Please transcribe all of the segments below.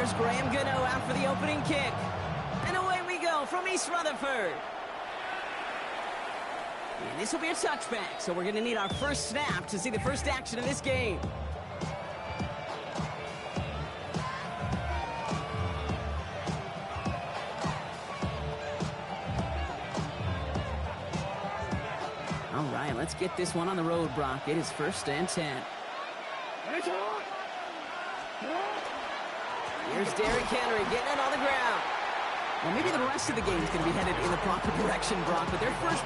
Here's Graham Gano out for the opening kick. And away we go from East Rutherford. And this will be a touchback, so we're going to need our first snap to see the first action of this game. All right, let's get this one on the road, Brock. It is 1st and 10. Here's Derrick Henry getting it on the ground. Well, maybe the rest of the game is going to be headed in the proper direction, Brock, but their first...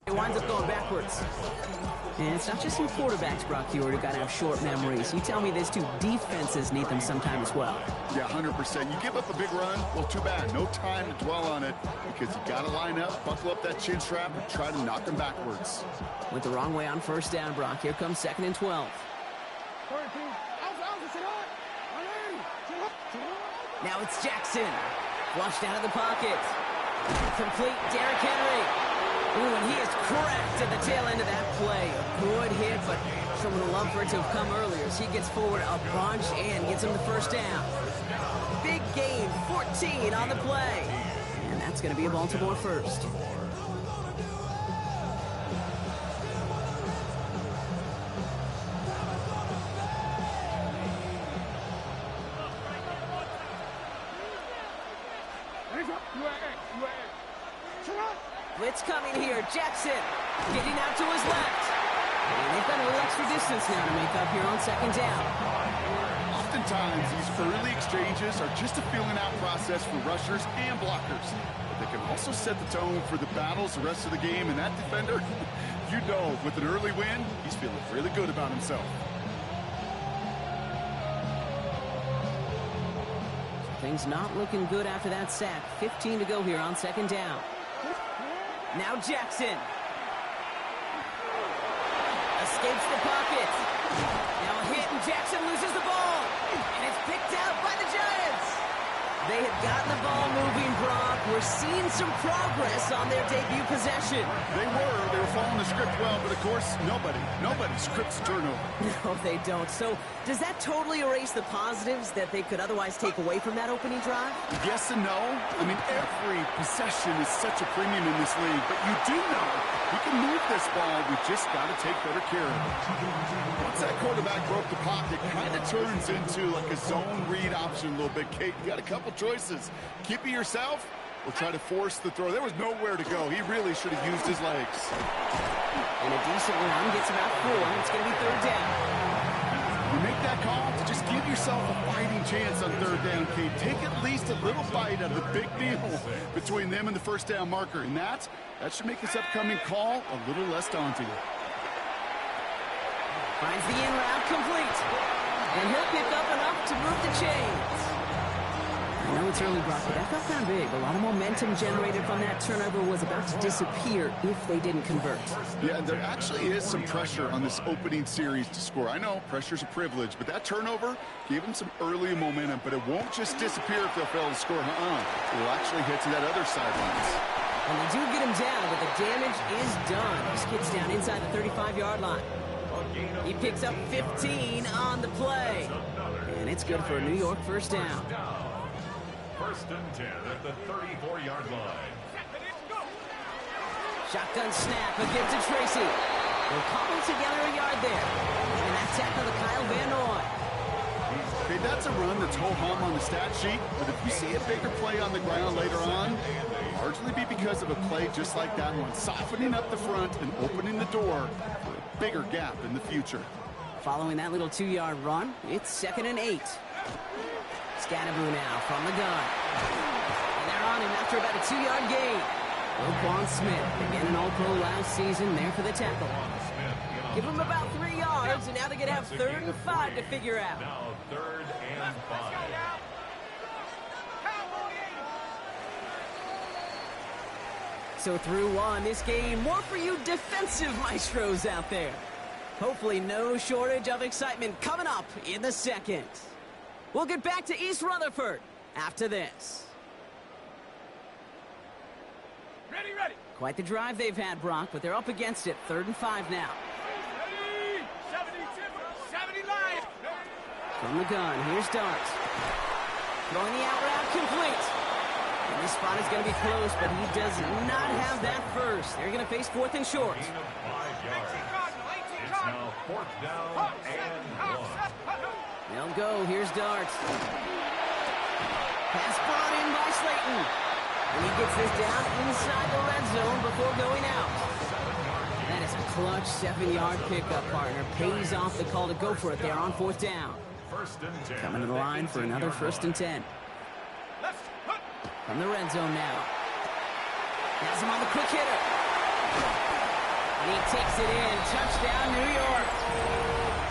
It winds up going backwards. And it's not just some quarterbacks, Brock, who got to have short memories. You tell me this too, defenses need them sometime as well. Yeah, 100%. You give up a big run, well, too bad. No time to dwell on it because you got to line up, buckle up that chin strap, and try to knock them backwards. Went the wrong way on 1st down, Brock. Here comes 2nd and 12. Now it's Jackson. Flushed out of the pocket. Complete, Derrick Henry. Ooh, and he is cracked at the tail end of that play. A good hit, but someone would love for it to have come earlier as he gets forward a bunch and gets him the 1st down. Big gain, 14 on the play. And that's going to be a Baltimore first. Blitz coming here. Jackson getting out to his left. And they've got a little extra distance now to make up here on 2nd down. Oftentimes, these early exchanges are just a feeling out process for rushers and blockers. But they can also set the tone for the battles the rest of the game. And that defender, you know, with an early win, he's feeling really good about himself. Things not looking good after that sack. 15 to go here on 2nd down. Now Jackson. Escapes the pocket. Now a hit and Jackson loses the ball. And it's picked out by the Giants. They had gotten the ball moving, Brock. We're seeing some progress on their debut possession. They were following the script well, but of course, nobody scripts turnover. No, they don't. So does that totally erase the positives that they could otherwise take away from that opening drive? Yes and no. I mean, every possession is such a premium in this league, but you do know we can move this ball. We just got to take better care of it. Once that quarterback broke the pocket, kind of turns into like a zone read option a little bit. Kate, you got a couple choices. Keep it yourself or try to force the throw. There was nowhere to go. He really should have used his legs. And a decent run gets about 4. It's going to be 3rd down. You make that call to just give yourself a fighting chance on 3rd down, Kate. Take at least a little bite out of the big deal between them and the 1st down marker. And that should make this upcoming call a little less daunting. Finds the in route complete. And he'll pick up enough to move the chains. I know it's early, Brock, but that felt kind of big. A lot of momentum generated from that turnover was about to disappear if they didn't convert. Yeah, and there actually is some pressure on this opening series to score. I know pressure's a privilege, but that turnover gave them some early momentum, but it won't just disappear if they'll fail to score. It'll actually hit to that other sidelines. And they do get him down, but the damage is done. He skids down inside the 35-yard line. He picks up 15 on the play. And it's good for a New York 1st down. 1st and 10 at the 34-yard line. Shotgun snap, a give to Tracy. They'll cobble together a yard there. And that tackle to Kyle Van Noy. Okay, that's a run that's ho-hum on the stat sheet, but if you see a bigger play on the ground later on, it'll largely be because of a play just like that one, softening up the front and opening the door for a bigger gap in the future. Following that little 2-yard run, it's 2nd and 8. Scatterboo now from the gun. And they're on him after about a 2-yard gain. Roquan Smith, again an All-Pro last season, there for the tackle. Give him about 3 yards, and now they're going to have 3rd and 5 to figure out. Now 3rd and 5. So through one, this game more for you defensive maestros out there. Hopefully no shortage of excitement coming up in the second. We'll get back to East Rutherford after this. Ready. Quite the drive they've had, Brock, but they're up against it. 3rd and 5 now. 70 line. From the gun, here's Dart. Throwing the out route complete. And this spot is going to be close, but he does not have that first. They're going to face 4th and short. Gain of 5 yards. It's now 4th down and 1. They'll go. Here's Dart. Pass brought in by Slayton. And he gets this down inside the red zone before going out. That is a clutch 7-yard pickup, partner. Pays off the call to go for it there on 4th down. First and 10. Coming to the line for another 1st and 10. From the red zone now. Has him on the quick hitter. And he takes it in. Touchdown, New York.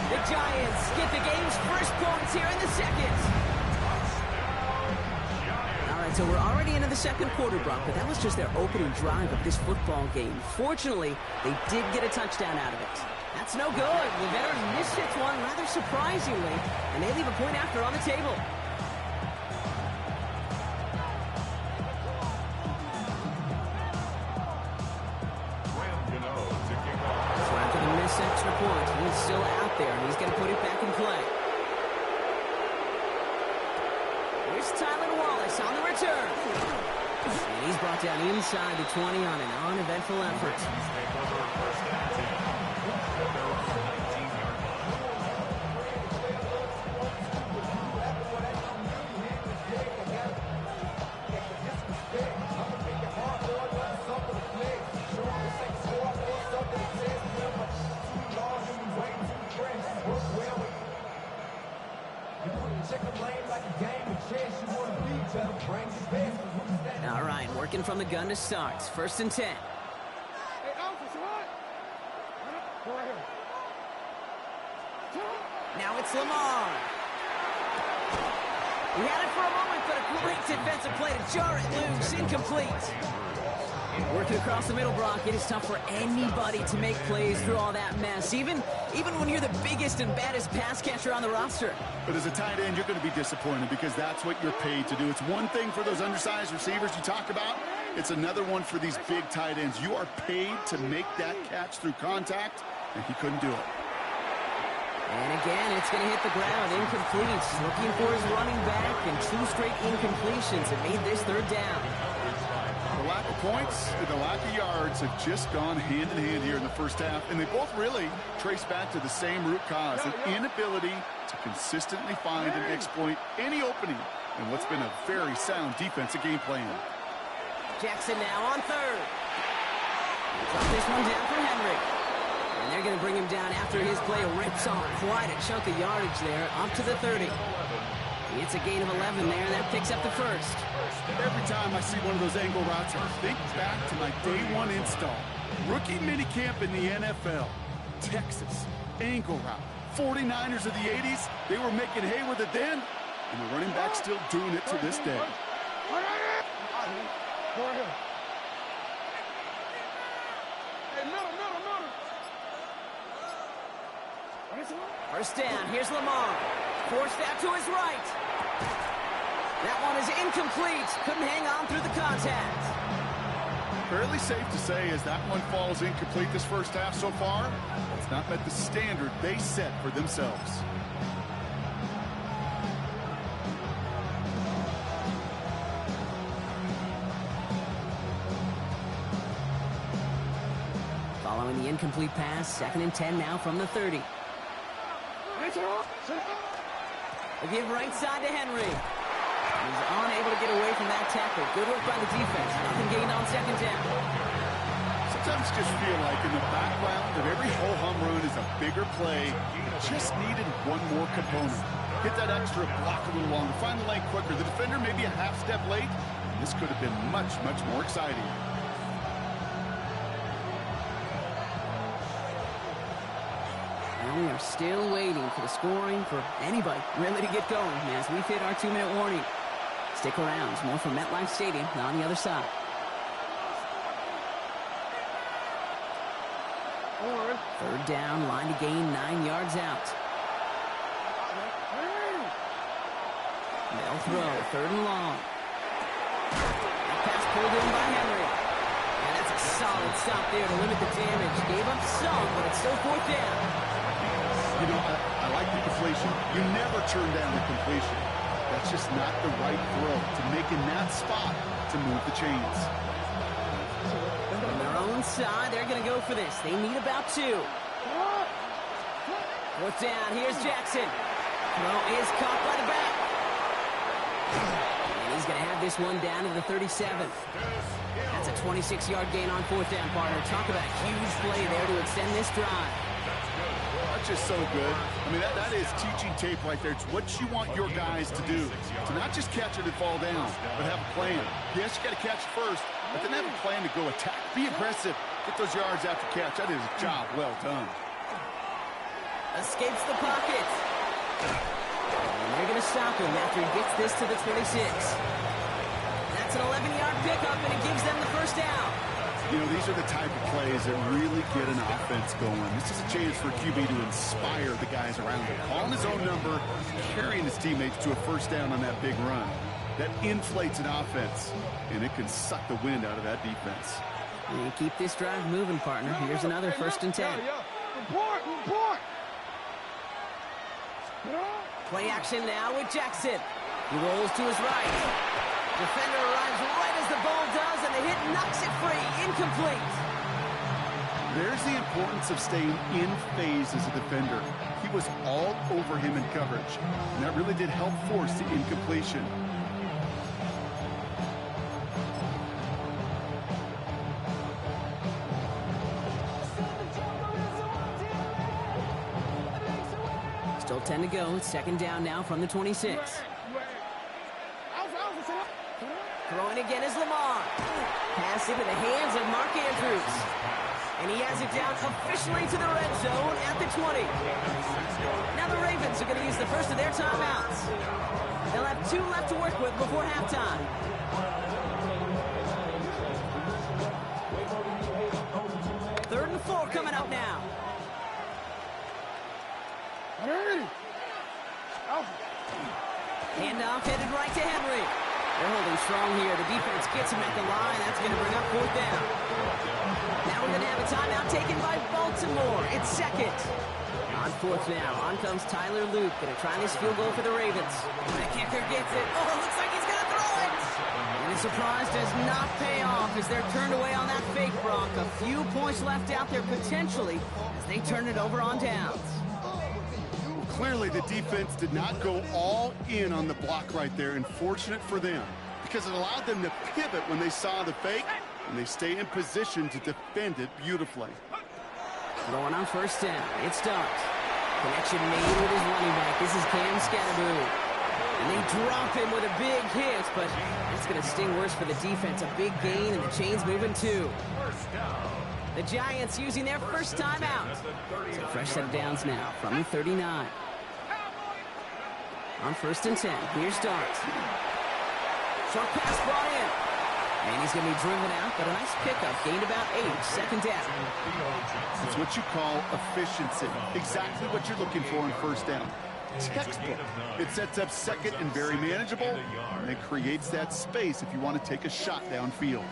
The Giants get the game's first points here in the second. All right, so we're already into the second quarter, Brock, but that was just their opening drive of this football game. Fortunately, they did get a touchdown out of it. That's no good. The veterans missed it one rather surprisingly, and they leave a point after on the table. So after the missed extra point, he's still out there, and he's going to put it back in play. Here's Tylan Wallace on the return. And he's brought down inside the 20 on an uneventful effort. All right, working from the gun to start. 1st and 10. Hey, officer, what? Go right here. Now it's Lamar. He had it for a moment, but a great defensive play to jar it loose. Incomplete. Working across the middle, Brock, it is tough for anybody to make plays through all that mess, even when you're the biggest and baddest pass catcher on the roster. But as a tight end, you're going to be disappointed because that's what you're paid to do. It's one thing for those undersized receivers you talk about. It's another one for these big tight ends. You are paid to make that catch through contact, and he couldn't do it. And again, it's going to hit the ground. Incomplete. Looking for his running back, and 2 straight incompletions have made this 3rd down. The lack of points and the lack of yards have just gone hand in hand here in the first half, and they both really trace back to the same root cause, an inability to consistently find and exploit any opening in what's been a very sound defensive game plan. Jackson now on 3rd. Drop this one down for Henry. And they're going to bring him down after his play rips off quite a chunk of yardage there, up to the 30. It's a gain of 11 there, and that picks up the 1st. Every time I see one of those angle routes, I think back to my day 1 install. Rookie minicamp in the NFL. Texas, angle route. 49ers of the 80s, they were making hay with it then, and the running back's still doing it to this day. Go right here. Hey, middle. 1st down, here's Lamar. Forced out to his right. That one is incomplete. Couldn't hang on through the contact. Fairly safe to say as that one falls incomplete this first half so far, it's not met the standard they set for themselves. Following the incomplete pass, 2nd and 10 now from the 30. A give right side to Henry. He's unable to get away from that tackle. Good work by the defense. Nothing gained on 2nd down. Sometimes just feel like in the background of every ho-hum run is a bigger play. Just needed one more component. Hit that extra block a little longer. Find the lane quicker. The defender may be a half step late. This could have been much, much more exciting. And we are still waiting for the scoring for anybody really to get going as we've hit our 2-minute warning. Stick around. More from MetLife Stadium on the other side. Third down, line to gain 9 yards out. They'll throw, third and long. That pass pulled in by Henry. And that's a solid stop there to limit the damage. Gave up some, but it's still fourth down. You know, I like the deflation. You never turn down the completion. That's just not the right throw to make in that spot to move the chains. On their own side, they're going to go for this. They need about 2. Fourth down, here's Jackson. Throw is caught by the back. And he's going to have this one down to the 37. That's a 26-yard gain on fourth down, partner. Talk about a huge play there to extend this drive. That's just so good. I mean, that is teaching tape right there. It's what you want your guys to do. To not just catch it and fall down, but have a plan. Yes, you got to catch it first, but then have a plan to go attack. Be aggressive. Get those yards after catch. That is a job well done. Escapes the pocket. And they're going to stop him after he gets this to the 26. That's an 11-yard pickup, and it gives them the first down. You know, these are the type of plays that really get an offense going. This is a chance for QB to inspire the guys around him. Calling his own number, carrying his teammates to a first down on that big run. That inflates an offense, and it can suck the wind out of that defense. And keep this drive moving, partner. Here's another first and 10. Report! Play action now with Jackson. He rolls to his right. Defender arrives right as the ball does, and the hit knocks it free. Incomplete. There's the importance of staying in phase as a defender. He was all over him in coverage, and that really did help force the incompletion. Still 10 to go. Second down now from the 26. Throwing again is Lamar. Pass into the hands of Mark Andrews. And he has it down officially to the red zone at the 20. Now the Ravens are going to use the first of their timeouts. They'll have 2 left to work with before halftime. Third and 4 coming up now. Handoff headed right to Henry. They're holding strong here. The defense gets him at the line. That's going to bring up fourth down. Now we're going to have a timeout taken by Baltimore. It's second. On fourth now, on comes Tyler Luke. Going to try this field goal for the Ravens. The kicker gets it. Oh, looks like he's going to throw it. And the surprise does not pay off as they're turned away on that fake, Brock. A few points left out there potentially as they turn it over on downs. Clearly, the defense did not go all in on the block right there, and fortunate for them, because it allowed them to pivot when they saw the fake, and they stay in position to defend it beautifully. Throwing on first down. It starts. Connection made with his running back. This is Cam Scatterboo. And they drop him with a big hit, but it's going to sting worse for the defense. A big gain, and the chain's moving too. The Giants using their first timeout. So fresh set of downs now from the 39. On first and 10, here's Dart. Short pass brought in. And he's going to be driven out, but a nice pickup. Gained about 8, second down. It's what you call efficiency. Exactly what you're looking for in first down. Textbook. It sets up second and very manageable, and it creates that space if you want to take a shot downfield.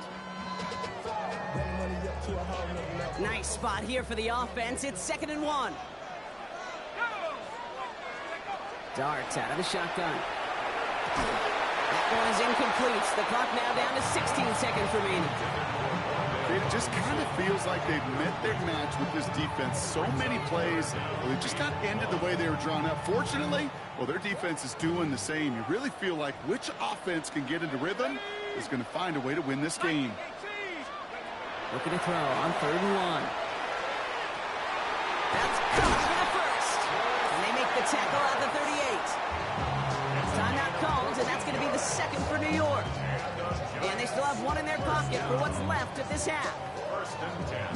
Nice spot here for the offense. It's 2nd and 1. Darts out of the shotgun. That one is incomplete. The clock now down to 16 seconds remaining. It just kind of feels like they've met their match with this defense. So many plays, well, they just got ended the way they were drawn up. Fortunately, well, their defense is doing the same. You really feel like which offense can get into rhythm is going to find a way to win this game. Looking to throw on 3rd and 1. That's caught for the first. And they make the tackle at the 38. Timeout called, and that's going to be the second for New York. And they still have 1 in their pocket for what's left of this half.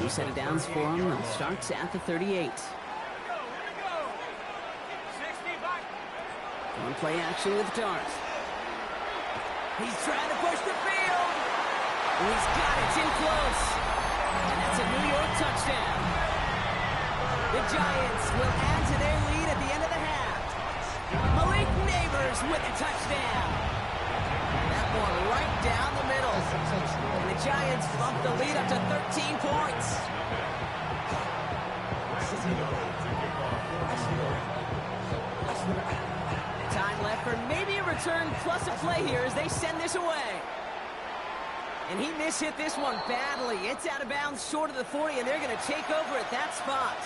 New set of downs for them. They'll start at the 38. On play action with Dart. He's trying to push the field. And he's got it. It's in close. And that's a New York touchdown. The Giants will add to their lead at the end of the half. Malik Neighbors with a touchdown. That one right down the middle. And the Giants bump the lead up to 13 points. Time left for maybe a return plus a play here as they send this away. And he mishit this one badly. It's out of bounds short of the 40, and they're going to take over at that spot.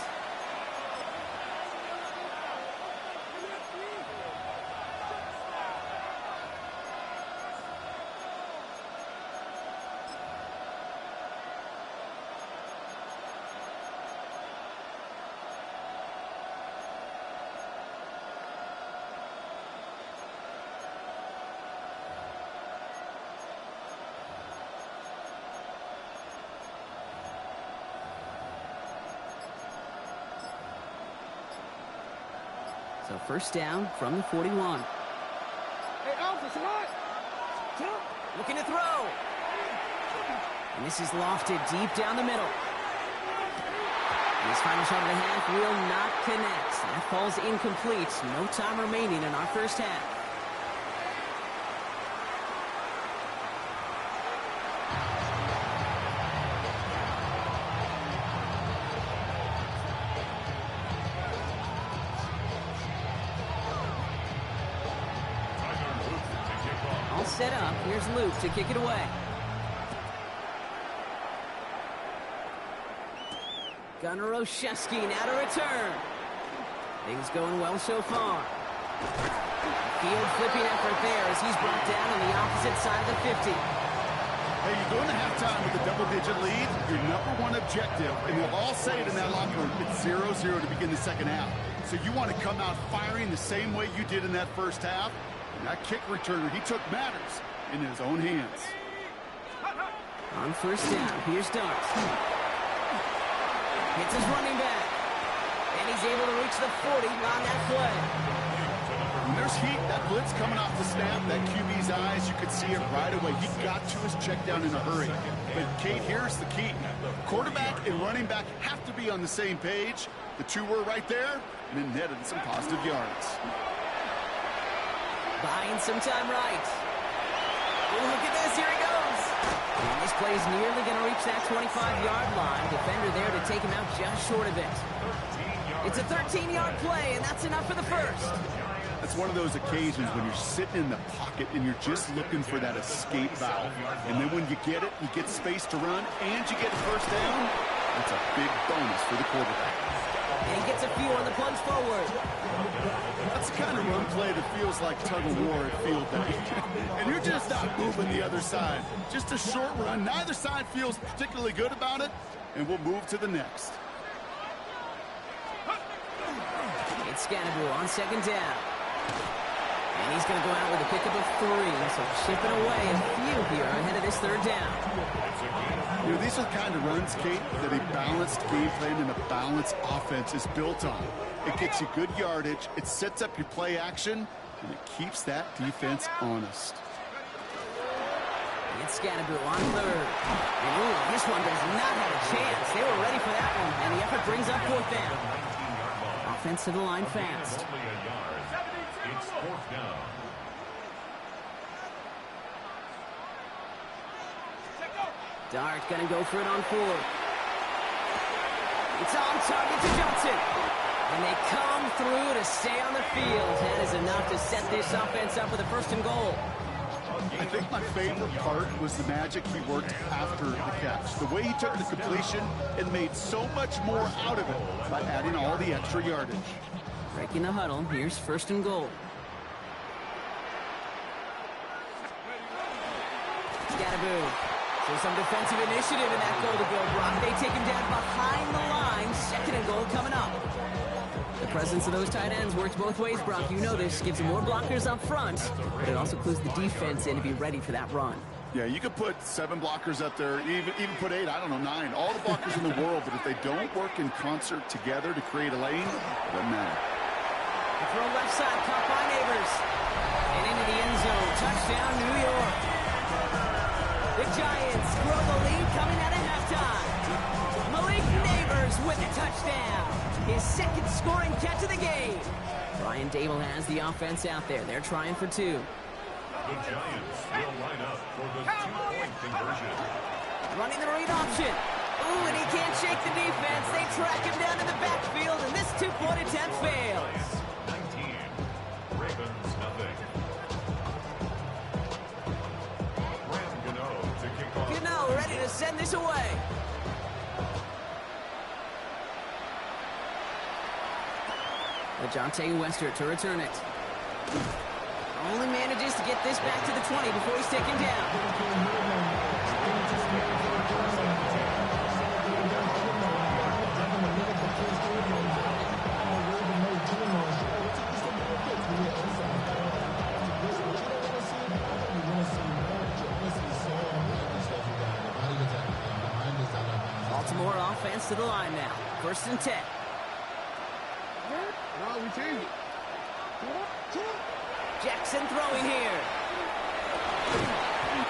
So first down from the 41. Hey, Alpha, what? Looking to throw. And this is lofted deep down the middle. And his final shot of the half will not connect. That falls incomplete. No time remaining in our first half. Set up. Here's Luke to kick it away. Gunnar Olszewski now to return. Things going well so far. Field flipping effort there as he's brought down on the opposite side of the 50. Hey, you go into halftime with a double-digit lead, your number one objective, and we'll all say it in that locker room, it's 0-0 to begin the second half. So you want to come out firing the same way you did in that first half. And that kick returner, he took matters in his own hands. On first down, here's Darts. Hits his running back. And he's able to reach the 40 on that play. When there's heat, that blitz coming off the snap, that QB's eyes, you could see it right away. He got to his check down in a hurry. But, Kate, here's the key. Quarterback and running back have to be on the same page. The two were right there, and it netted some positive yards. Buying some time right. Oh, look at this. Here he goes. And this play is nearly going to reach that 25-yard line. Defender there to take him out just short of it. It's a 13-yard play, and that's enough for the first. That's one of those occasions when you're sitting in the pocket and you're just looking for that escape valve. And then when you get it, you get space to run, and you get a first down. That's a big bonus for the quarterback. And he gets a few on the plunge forward. That's the kind of run play that feels like tug-of-war at field day. And you're just not moving the other side. Just a short run. Neither side feels particularly good about it, and we'll move to the next. It's Scannaboo on second down. And he's going to go out with a pickup of 3. So chipping away a few here ahead of this third down. You know, these are the kind of runs, Kate, that a balanced game plan and a balanced offense is built on. It gets you good yardage, it sets up your play action, and it keeps that defense honest. It's Scannaboo on third. And ooh, this one does not have a chance. They were ready for that one, and the effort brings up fourth down. Offense to the line fast. It's fourth down. Dart gonna go for it on 4. It's on target to Johnson. And they come through to stay on the field. That is enough to set this offense up with a first and goal. I think my favorite part was the magic he worked after the catch. The way he took the completion and made so much more out of it by adding all the extra yardage. Breaking the huddle, here's first and goal. Scannaboo. So some defensive initiative in that goal-to-go block. They take him down behind the line. Second and goal coming up. The presence of those tight ends works both ways, Brock. You know this. Gives them more blockers up front, but it also clues the defense in to be ready for that run. Yeah, you could put 7 blockers up there, even put 8, I don't know, 9. All the blockers in the world, but if they don't work in concert together to create a lane, it doesn't matter. The throw left side, caught by Neighbors. And into the end zone. Touchdown, New York. The Giants grow the lead coming out of halftime. Malik Mike Neighbors with a touchdown. His second scoring catch of the game. Brian Dable has the offense out there. They're trying for two. The Giants will line up for the two-point conversion. Running the read option. Ooh, and he can't shake the defense. They track him down to the backfield, and this two-point attempt fails. 19. Ravens nothing. Graham Gano to kick off. Gano ready to send this away. LeJonte Wester to return it. Only manages to get this back to the 20 before he's taken down. Baltimore offense to the line now. 1st and 10. No, we change it. Jackson throwing here.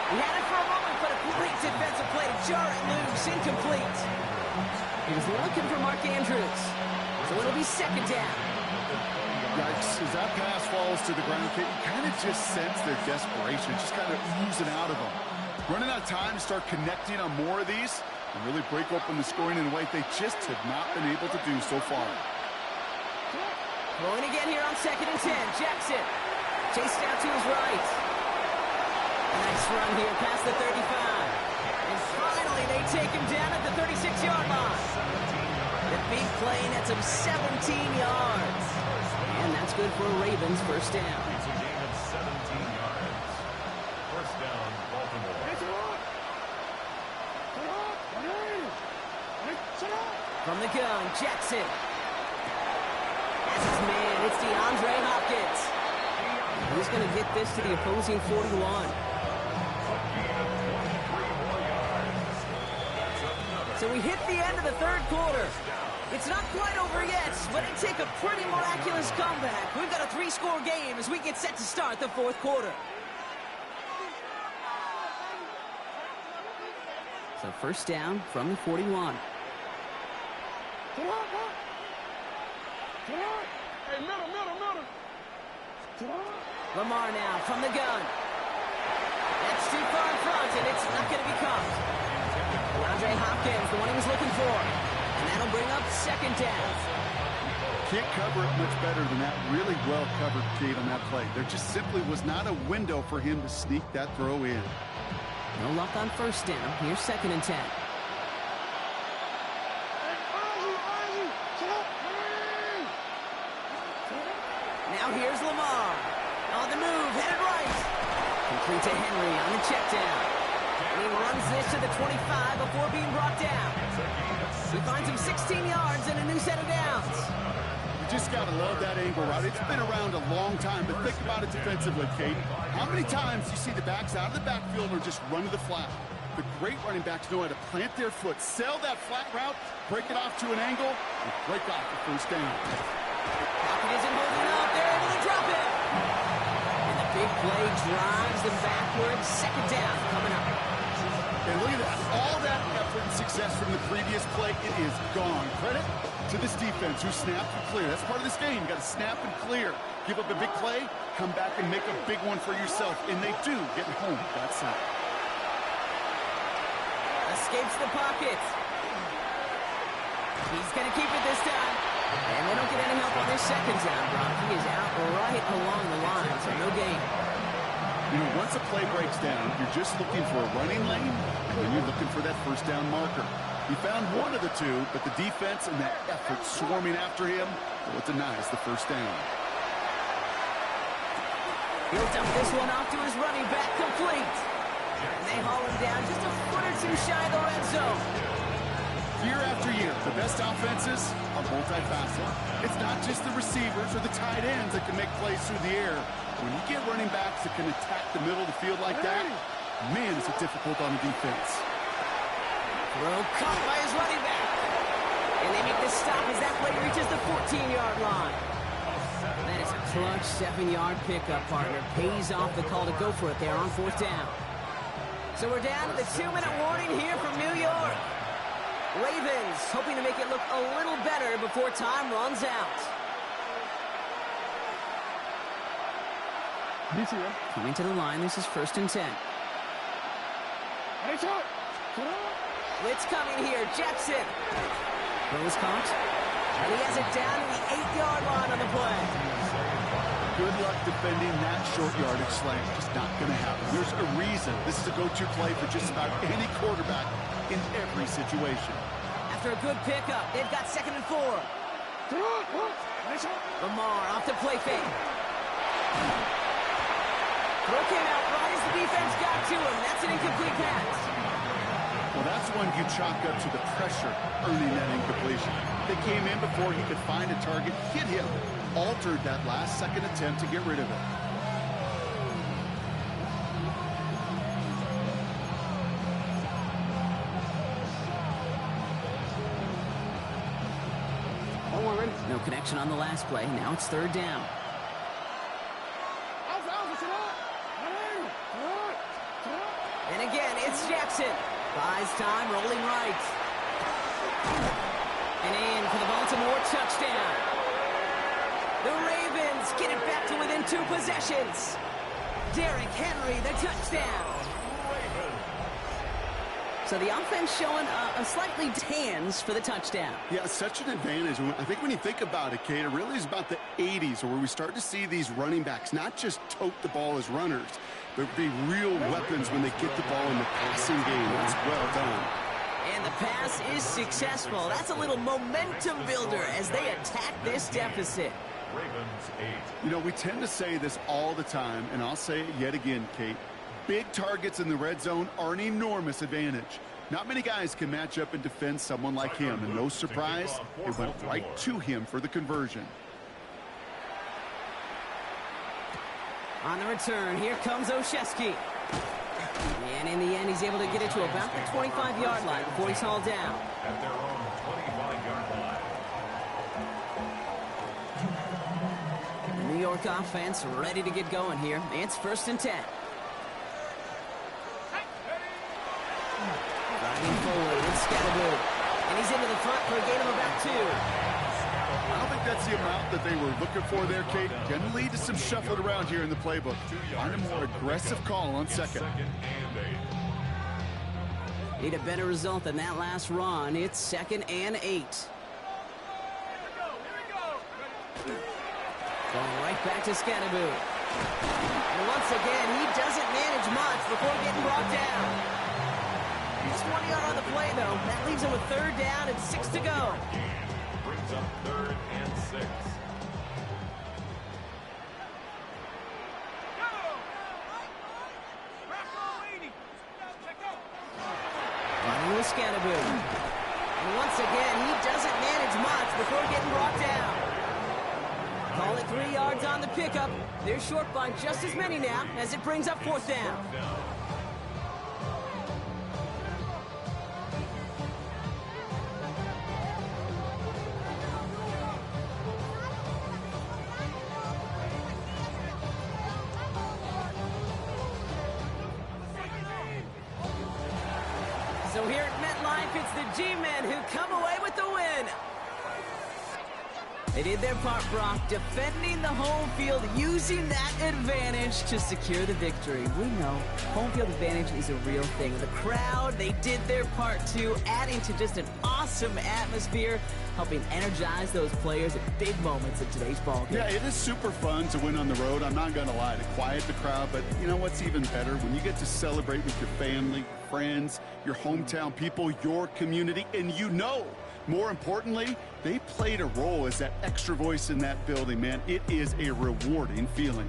He had it for a moment, but a great defensive play to jar it loose. Incomplete. He was looking for Mark Andrews. So it'll be 2nd down. Yikes, as that pass falls to the ground, you kind of just sense their desperation, just kind of oozing out of them. Running out of time to start connecting on more of these and really break open the scoring in a way they just have not been able to do so far. Going again here on 2nd and 10. Jackson chased out to his right. A nice run here past the 35. And finally they take him down at the 36-yard line. The big play nets him 17 yards. And that's good for a Ravens 1st down. It's a gain of 17 yards. 1st down, Baltimore. From the gun, Jackson. That's his man. It's DeAndre Hopkins. He's going to get this to the opposing 41. So we hit the end of the 3rd quarter. It's not quite over yet, but it take a pretty miraculous comeback. We've got a 3-score game as we get set to start the 4th quarter. So 1st down from the 41. Hey, middle. Lamar now from the gun. That's too far in front, and it's not going to be caught. DeAndre Hopkins, the one he was looking for. And that'll bring up 2nd down. Can't cover it much better than that. Really well covered, Kate, on that play. There just simply was not a window for him to sneak that throw in. No luck on 1st down. Here's 2nd and 10. Now here's Lamar. On the move, headed right. Complete to Henry on the check down. And he runs this to the 25 before being brought down. He finds him 16 yards and a new set of downs. You just got to love that angle route. It's been around a long time, but think about it defensively, Kate. How many times do you see the backs out of the backfield or just run to the flat? The great running backs know how to plant their foot, sell that flat route, break it off to an angle, and break off the 1st down. Pocket isn't holding up. They're able to drop it. And the big play drives them backwards. 2nd down coming up. And look at that. All that effort and success from the previous play, it is gone. Credit to this defense who snapped and clear. That's part of this game. You got to snap and clear. Give up a big play, come back and make a big one for yourself. And they do get home that side. Escapes the pocket. He's going to keep it this time. And they don't get any help on this 2nd down, Brock. He is out right along the line, so no gain. You know, once a play breaks down, you're just looking for a running lane, and then you're looking for that 1st down marker. He found one of the two, but the defense and that effort swarming after him, well, it denies the 1st down. He'll dump this one off to his running back, complete. And they haul him down just a foot or two shy of the red zone. Year after year, the best offenses are multifaceted. It's not just the receivers or the tight ends that can make plays through the air. When you get running backs that can attack the middle of the field like that, man, is it difficult on the defense. Throw caught by his running back. And they make the stop as that play reaches the 14-yard line. That is a clutch 7-yard pickup, partner. Pays off the call to go for it there on 4th down. So we're down to the 2-minute warning here from New York. Ravens hoping to make it look a little better before time runs out. Coming to the line, this is 1st and 10. Blitz coming here, Jackson. Throws caught. And he has it down to the 8-yard line on the play. Good luck defending that short yardage slant. Just not going to happen. There's a reason this is a go-to play for just about any quarterback in every situation. After a good pickup, they've got 2nd and 4. Lamar off the play fake. Throw came out right as the defense got to him. That's an incomplete pass. Well, that's one you chalk up to the pressure earning that incompletion. They came in before he could find a target, hit him, altered that last-second attempt to get rid of it. No connection on the last play. Now it's 3rd down. And again, it's Jackson. Buys time, rolling right. And in for the Baltimore touchdown. The Ravens get it back to within 2 possessions. Derrick Henry, the touchdown. So the offense showing a slightly hands for the touchdown. Yeah, such an advantage. I think when you think about it, Kate, it really is about the 80s where we start to see these running backs not just tote the ball as runners, but be real weapons when they get the ball in the passing game. That's well done. And the pass is successful. That's a little momentum builder as they attack this deficit. Ravens 8. You know, we tend to say this all the time, and I'll say it yet again, Kate. Big targets in the red zone are an enormous advantage. Not many guys can match up and defend someone like him, and no surprise, it went right to him for the conversion. On the return, here comes Oshesky. And in the end, he's able to get it to about the 25-yard line before he's hauled down. At their own 25-yard line. The New York offense ready to get going here. It's 1st and 10. Driving forward with Scatterboo. And he's into the front for a gain of about 2. I don't think that's the amount that they were looking for there, Kate. Going to lead to some shuffling around here in the playbook. Find a more aggressive call on 2nd. Need a better result than that last run. It's 2nd and 8. Going right back to Scatterboo. And once again, he doesn't manage much before getting brought down. Just 1 yard on the play, though. That leaves him with 3rd down and 6 to go. Brings up 3rd and 6. Running with Scatterboo. And once again, he doesn't manage much before getting brought down. Call it 3 yards on the pickup. They're short by just as many now as it brings up 4th down. So here at MetLife, it's the G-Men who come away with the win. They did their part, Brock, defending the home field, using that advantage to secure the victory. We know home field advantage is a real thing. The crowd, they did their part too, adding to just an awesome atmosphere, helping energize those players at big moments in today's ballgame. Yeah, it is super fun to win on the road. I'm not going to lie, to quiet the crowd. But you know what's even better? When you get to celebrate with your family, friends, your hometown people, your community, and you know, more importantly, they played a role as that extra voice in that building, man. It is a rewarding feeling.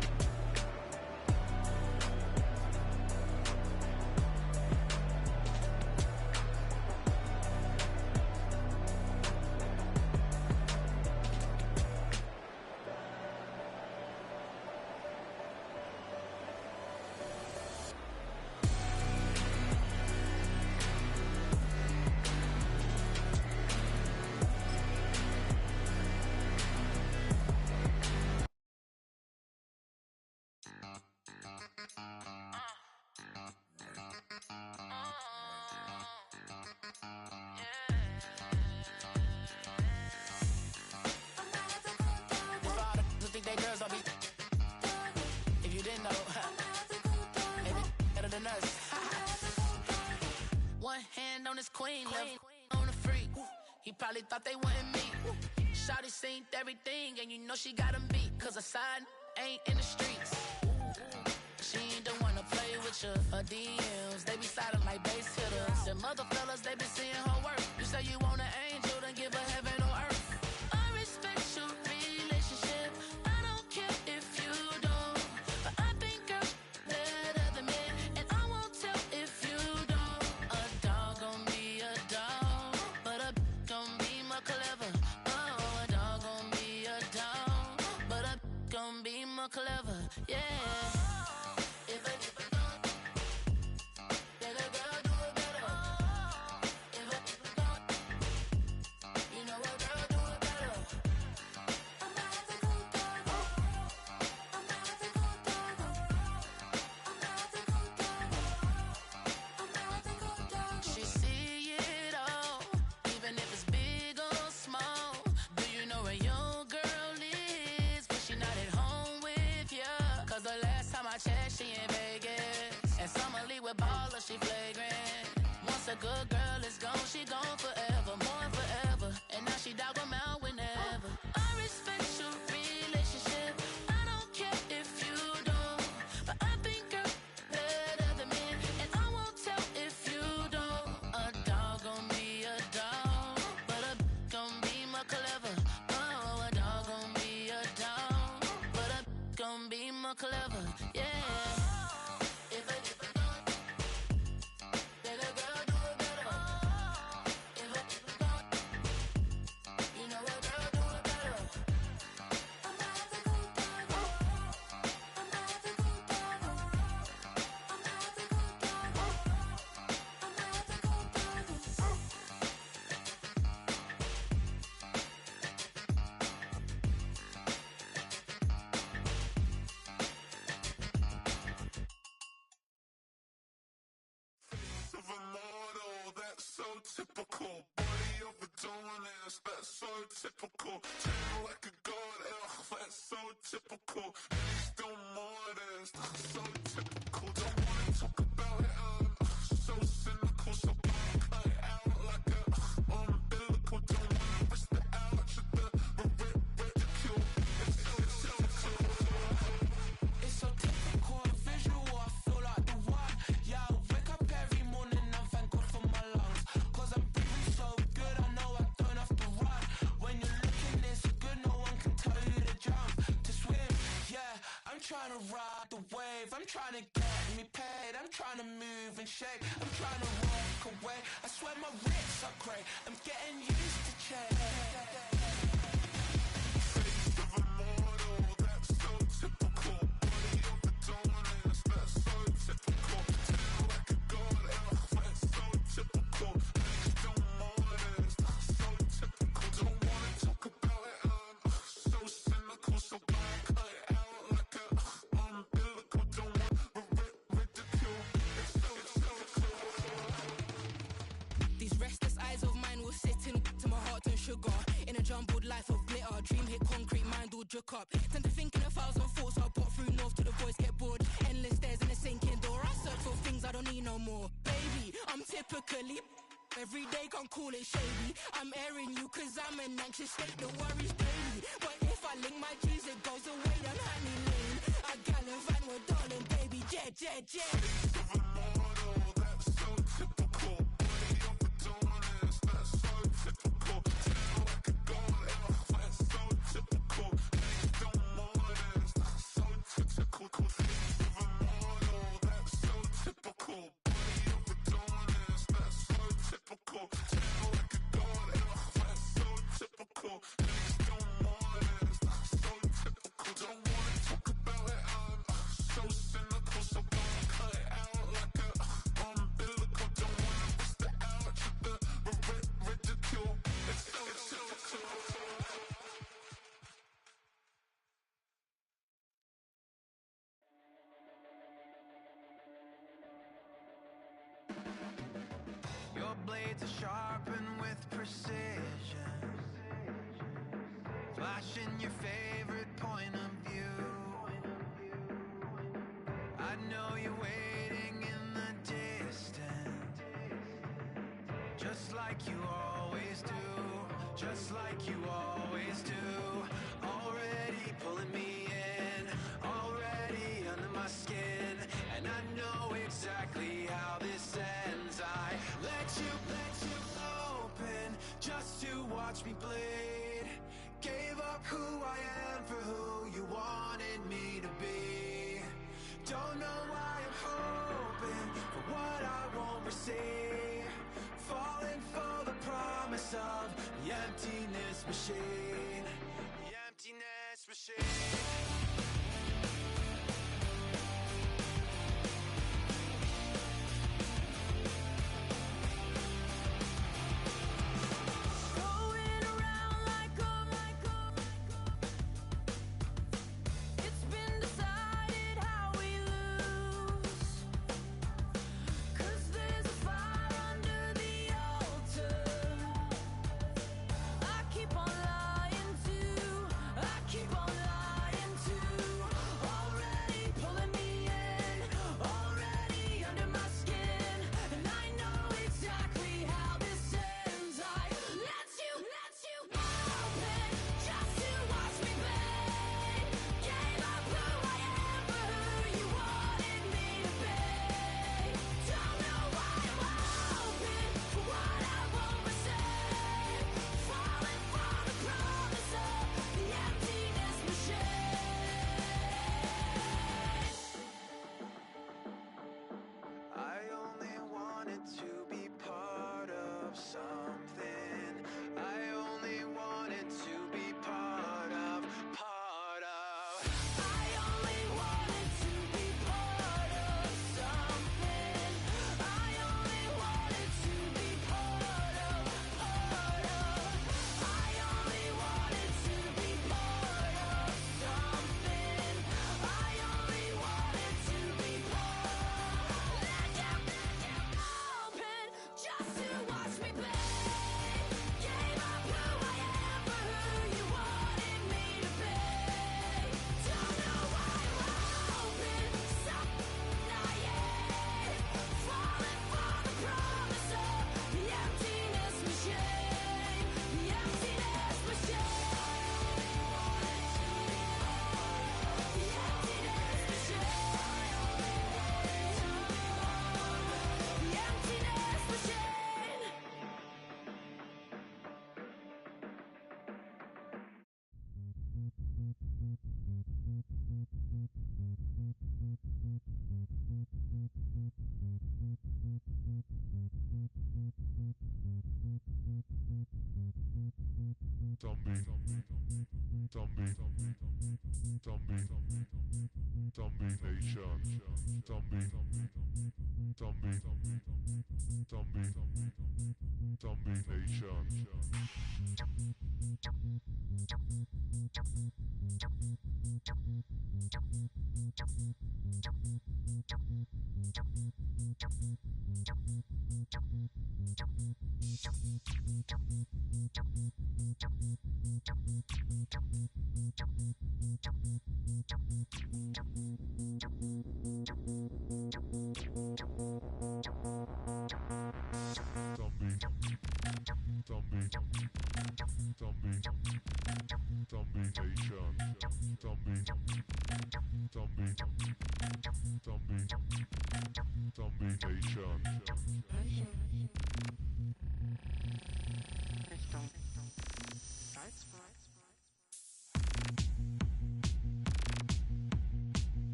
girls don't be. If you didn't know, maybe better than us. One hand on his queen, left on the freak. He probably thought they wanted me. Shawty seen everything, and you know she got him beat. Cause her side ain't in the streets. She ain't the one to play with you. Her DMs, they be sliding like base hitters. Them other fellas, they be seeing her work. You say you want an angel, then give her heaven on earth. I respect your relationship. I don't care if you don't. But I think girls better than men. And I won't tell if you don't. A dog gon' be a dog. But a gon' be more clever. Oh, a dog gon' be a dog. But a gon' be more clever. Yeah. She in Vegas, and Summer Lee with ballers, she flagrant. Once a good girl is gone, she gone forever, more forever. And now she dog 'em out whenever. I respect your relationship. I don't care if you don't, but I think girls better than men, and I won't tell if you don't. A dog gon' be a dog, but a gon' be more clever. Oh, a dog gon' be a dog, but a gon' be more clever. Yeah. Typical, treat like a god, that's so typical. He's still modest, so typical. Don't wanna talk about it, so cynical, so cut it out like a umbilical. Don't wanna risk the ouch of the ridicule. It's so typical and visual, I feel like the one. Yeah, I wake up every morning and thank God for my lungs. Cause I'm breathing so good, I know I don't have to run. When you're looking this good, no one can tell you to jump, to swim. Yeah, I'm trying to ride the wave, I'm trying to get me paid, I'm trying to move and shake, I'm trying to walk away. I swear my wrists are great, I'm getting used to change. Face of a mortal, that's so typical. Body of the dominance, that's so typical. Tell like a god, that's so typical. He's still modest, so typical. Don't wanna talk about it, so cynical, so cut it out like a umbilical. Don't want ridicule. It's so These restless eyes of mine will sit in to my heart and sugar. In a jumbled life of glitter, dream hit concrete, mind all jook up. Tend to think in 1,000 thoughts, I bought through north till the voice get bored. Endless stairs in a sinking door, I search for things I don't need no more. Baby, I'm typically every day, can't call it shady. I'm airing you cause I'm an anxious state, the worries daily. But if I link my G's, it goes away down honey lane. I gallivant with darling, baby, jet, jet, jet. Face of a mortal, that's so typical. Body of the dominance, that's so typical. Tell like a god, that's so typical. He's still modest, so typical. Face of a mortal, that's so typical. Body of the dominance, that's so typical. Tell like a god, that's so typical. He's still modest, so typical. Don't wanna talk about it, so cynical, so cut it out like a umbilical. Don't wanna risk the ouch of the ridicule. It's so typical. Your blades are sharpened with precision, flashing your favorite point of view. just like you always do, just like you always do. Already pulling me in, already under my skin, and I know exactly how this ends. I let you open just to watch me bleed. Gave up who I am for who you wanted me to be. Don't know why I'm hoping for what I won't receive. Falling for the promise of the emptiness machine. The emptiness machine.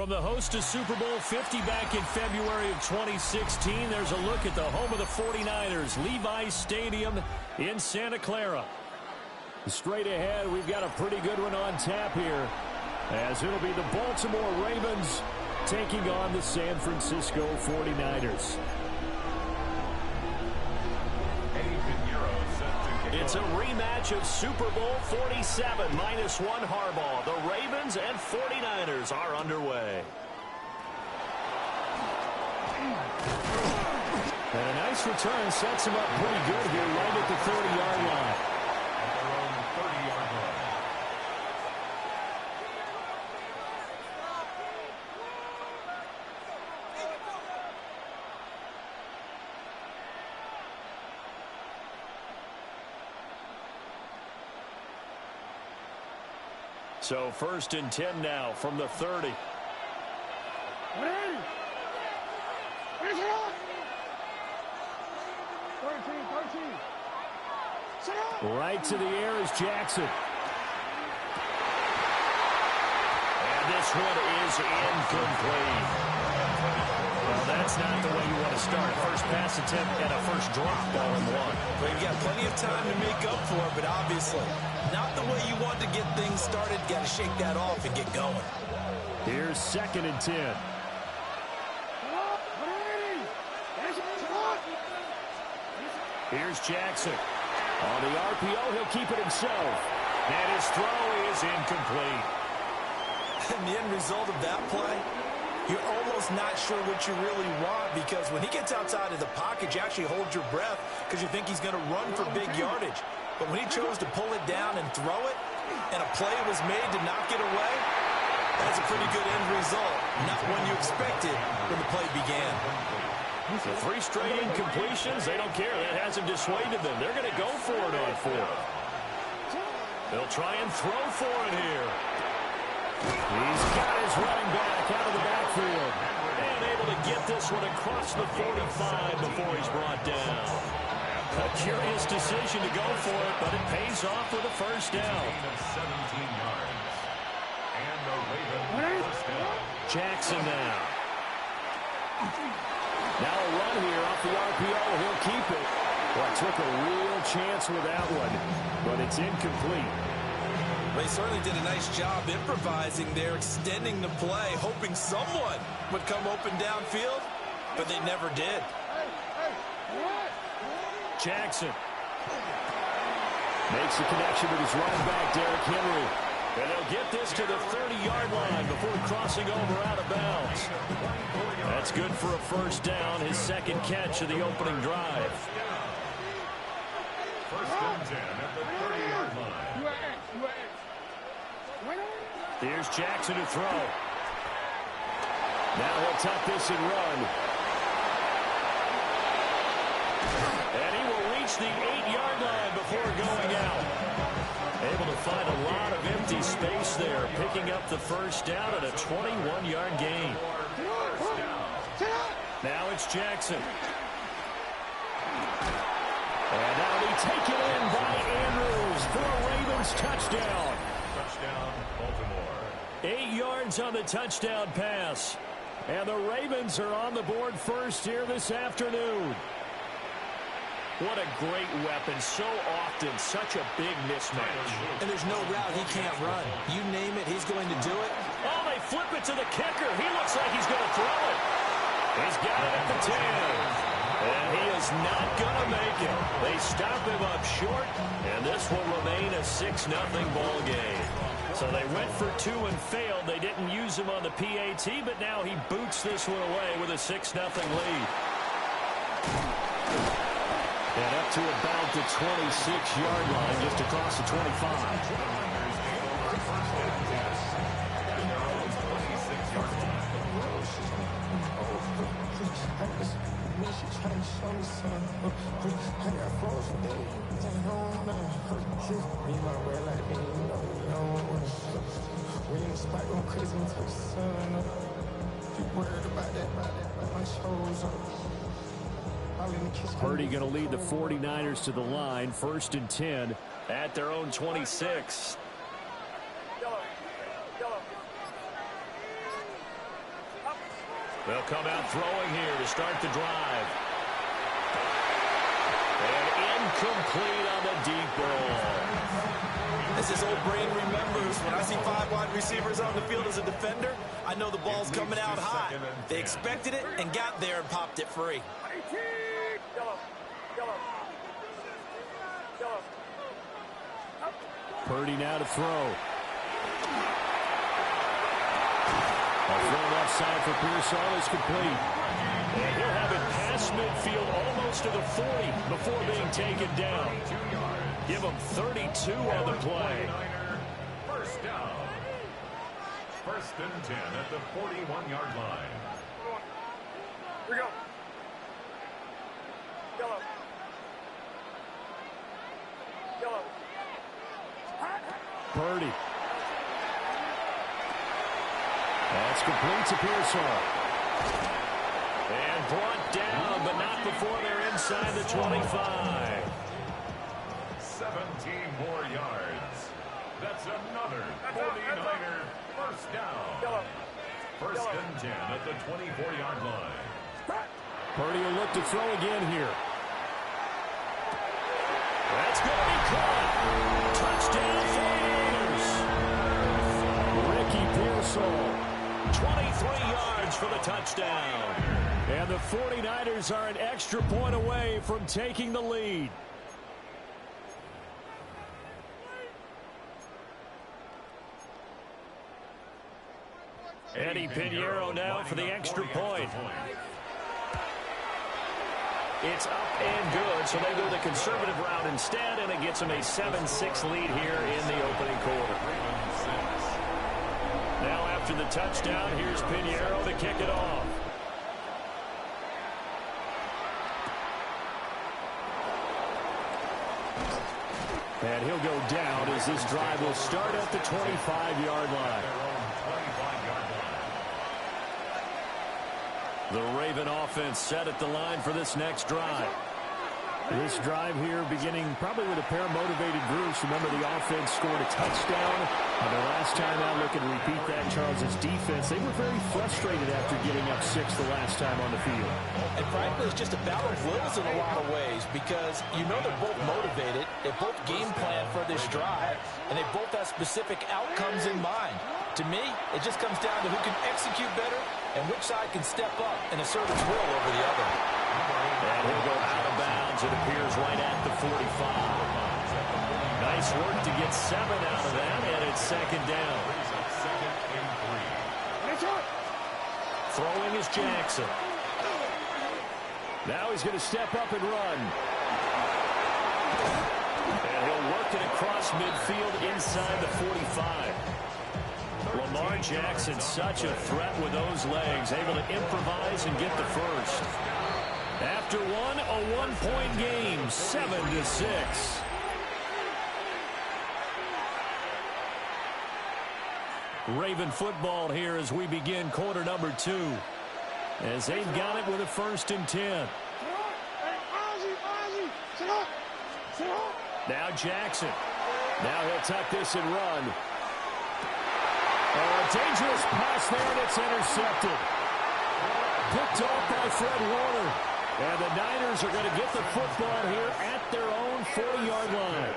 From the host to Super Bowl 50 back in February of 2016, there's a look at the home of the 49ers, Levi's Stadium in Santa Clara. Straight ahead, we've got a pretty good one on tap here, as it'll be the Baltimore Ravens taking on the San Francisco 49ers. It's a rematch of Super Bowl 47, -1 Harbaugh. The Ravens and 49ers are underway. And a nice return sets him up pretty good here right at the 30-yard line. At their own 30-yard line. So 1st and 10 now from the 30. Ready? 13. Sit up. Right to the air is Jackson. And this one is incomplete. Well, that's not the way you want to start. First pass attempt and a first drop ball in one. Well, you've got plenty of time to make up for it, but obviously not the way you want to get things started. Got to shake that off and get going. Here's 2nd and 10. Here's Jackson. On the RPO, he'll keep it himself. And his throw is incomplete. And the end result of that play, you're almost not sure what you really want, because when he gets outside of the pocket, you actually hold your breath because you think he's going to run for big yardage. But when he chose to pull it down and throw it, and a play was made to knock it away, that's a pretty good end result. Not one you expected when the play began. The 3 straight incompletions, they don't care. That hasn't dissuaded them. They're going to go for it on 4th. They'll try and throw for it here. He's got his running back out of the backfield. And able to get this one across the 45 before he's brought down. A curious decision to go for it, but it pays off with a first down. 17 yards. And the Ravens first down. Jackson now. Now a run here off the RPO. He'll keep it. Well, took a real chance with that one, but it's incomplete. They certainly did a nice job improvising there, extending the play, hoping someone would come open downfield, but they never did. Jackson makes the connection with his running back, Derrick Henry. And they'll get this to the 30-yard line before crossing over out of bounds. That's good for a first down, his 2nd catch of the opening drive. 1st and 10 at the 30-yard line. Here's Jackson to throw. Now he'll tuck this and run. And he will reach the 8-yard line before going out. Able to find a lot of empty space there, picking up the first down at a 21-yard gain. Now it's Jackson. And that'll be taken in by Andrews for a Ravens touchdown. Touchdown, Baltimore. 8 yards on the touchdown pass. And the Ravens are on the board first here this afternoon. What a great weapon. So often, such a big mismatch. And there's no route he can't run. You name it, he's going to do it. Oh, they flip it to the kicker. He looks like he's going to throw it. He's got it at the 10. And he is not going to make it. They stop him up short, and this will remain a 6-0 ball game. So they went for 2 and failed. They didn't use him on the PAT, but now he boots this one away with a 6-0 lead. And up to about the 26-yard line, just across the 25. Purdy going to lead the 49ers to the line, 1st and 10 at their own 26. They'll come out throwing here to start the drive. And incomplete on the deep ball. As his old brain remembers, when I see 5 wide receivers on the field as a defender, I know the ball's coming out high. They expected it and got there and popped it free. Purdy now to throw. A throw left side for Pearsall is complete. And he'll have it past midfield almost to the 40 before being taken down. Give him 32 on the play. First down. First and 10 at the 41-yard line. Here we go. Yellow. Yellow. Purdy. That's complete to Pearsall. And brought down, but not before they're inside the 25. 17 more yards. That's another 49er first down. First and 10 at the 24-yard line. Purdy will look to throw again here. That's going to be caught. Touchdown 49ers. Ricky Pearsall. 23 yards for the touchdown. And the 49ers are an extra point away from taking the lead. Eddie Pinheiro now for the extra point. It's up and good, so they go the conservative route instead, and it gets them a 7-6 lead here in the opening quarter. Now after the touchdown, here's Pinheiro to kick it off. And he'll go down as this drive will start at the 25-yard line. The Raven offense set at the line for this next drive. This drive here beginning probably with a pair of motivated groups. Remember, the offense scored a touchdown. And the last time out, looking to repeat that, Charles' defense, they were very frustrated after getting up 6 the last time on the field. And frankly, it's just a battle of wills in a lot of ways because you know they're both motivated. They both game plan for this drive, and they both have specific outcomes in mind. To me, it just comes down to who can execute better and which side can step up and assert its will over the other. And he'll go out of bounds, it appears, right at the 45. Nice work to get 7 out of that, and it's second down. Throwing is Jackson. Now he's going to step up and run. And he'll work it across midfield inside the 45. Lamar Jackson, such a threat with those legs, able to improvise and get the first. After one, a one-point game, 7-6. Raven football here as we begin quarter number 2. As they've got it with a first and 10. Now Jackson. Now he'll tuck this and run. Oh, a dangerous pass there, and it's intercepted. Picked off by Fred Warner. And the Niners are going to get the football here at their own 40-yard line.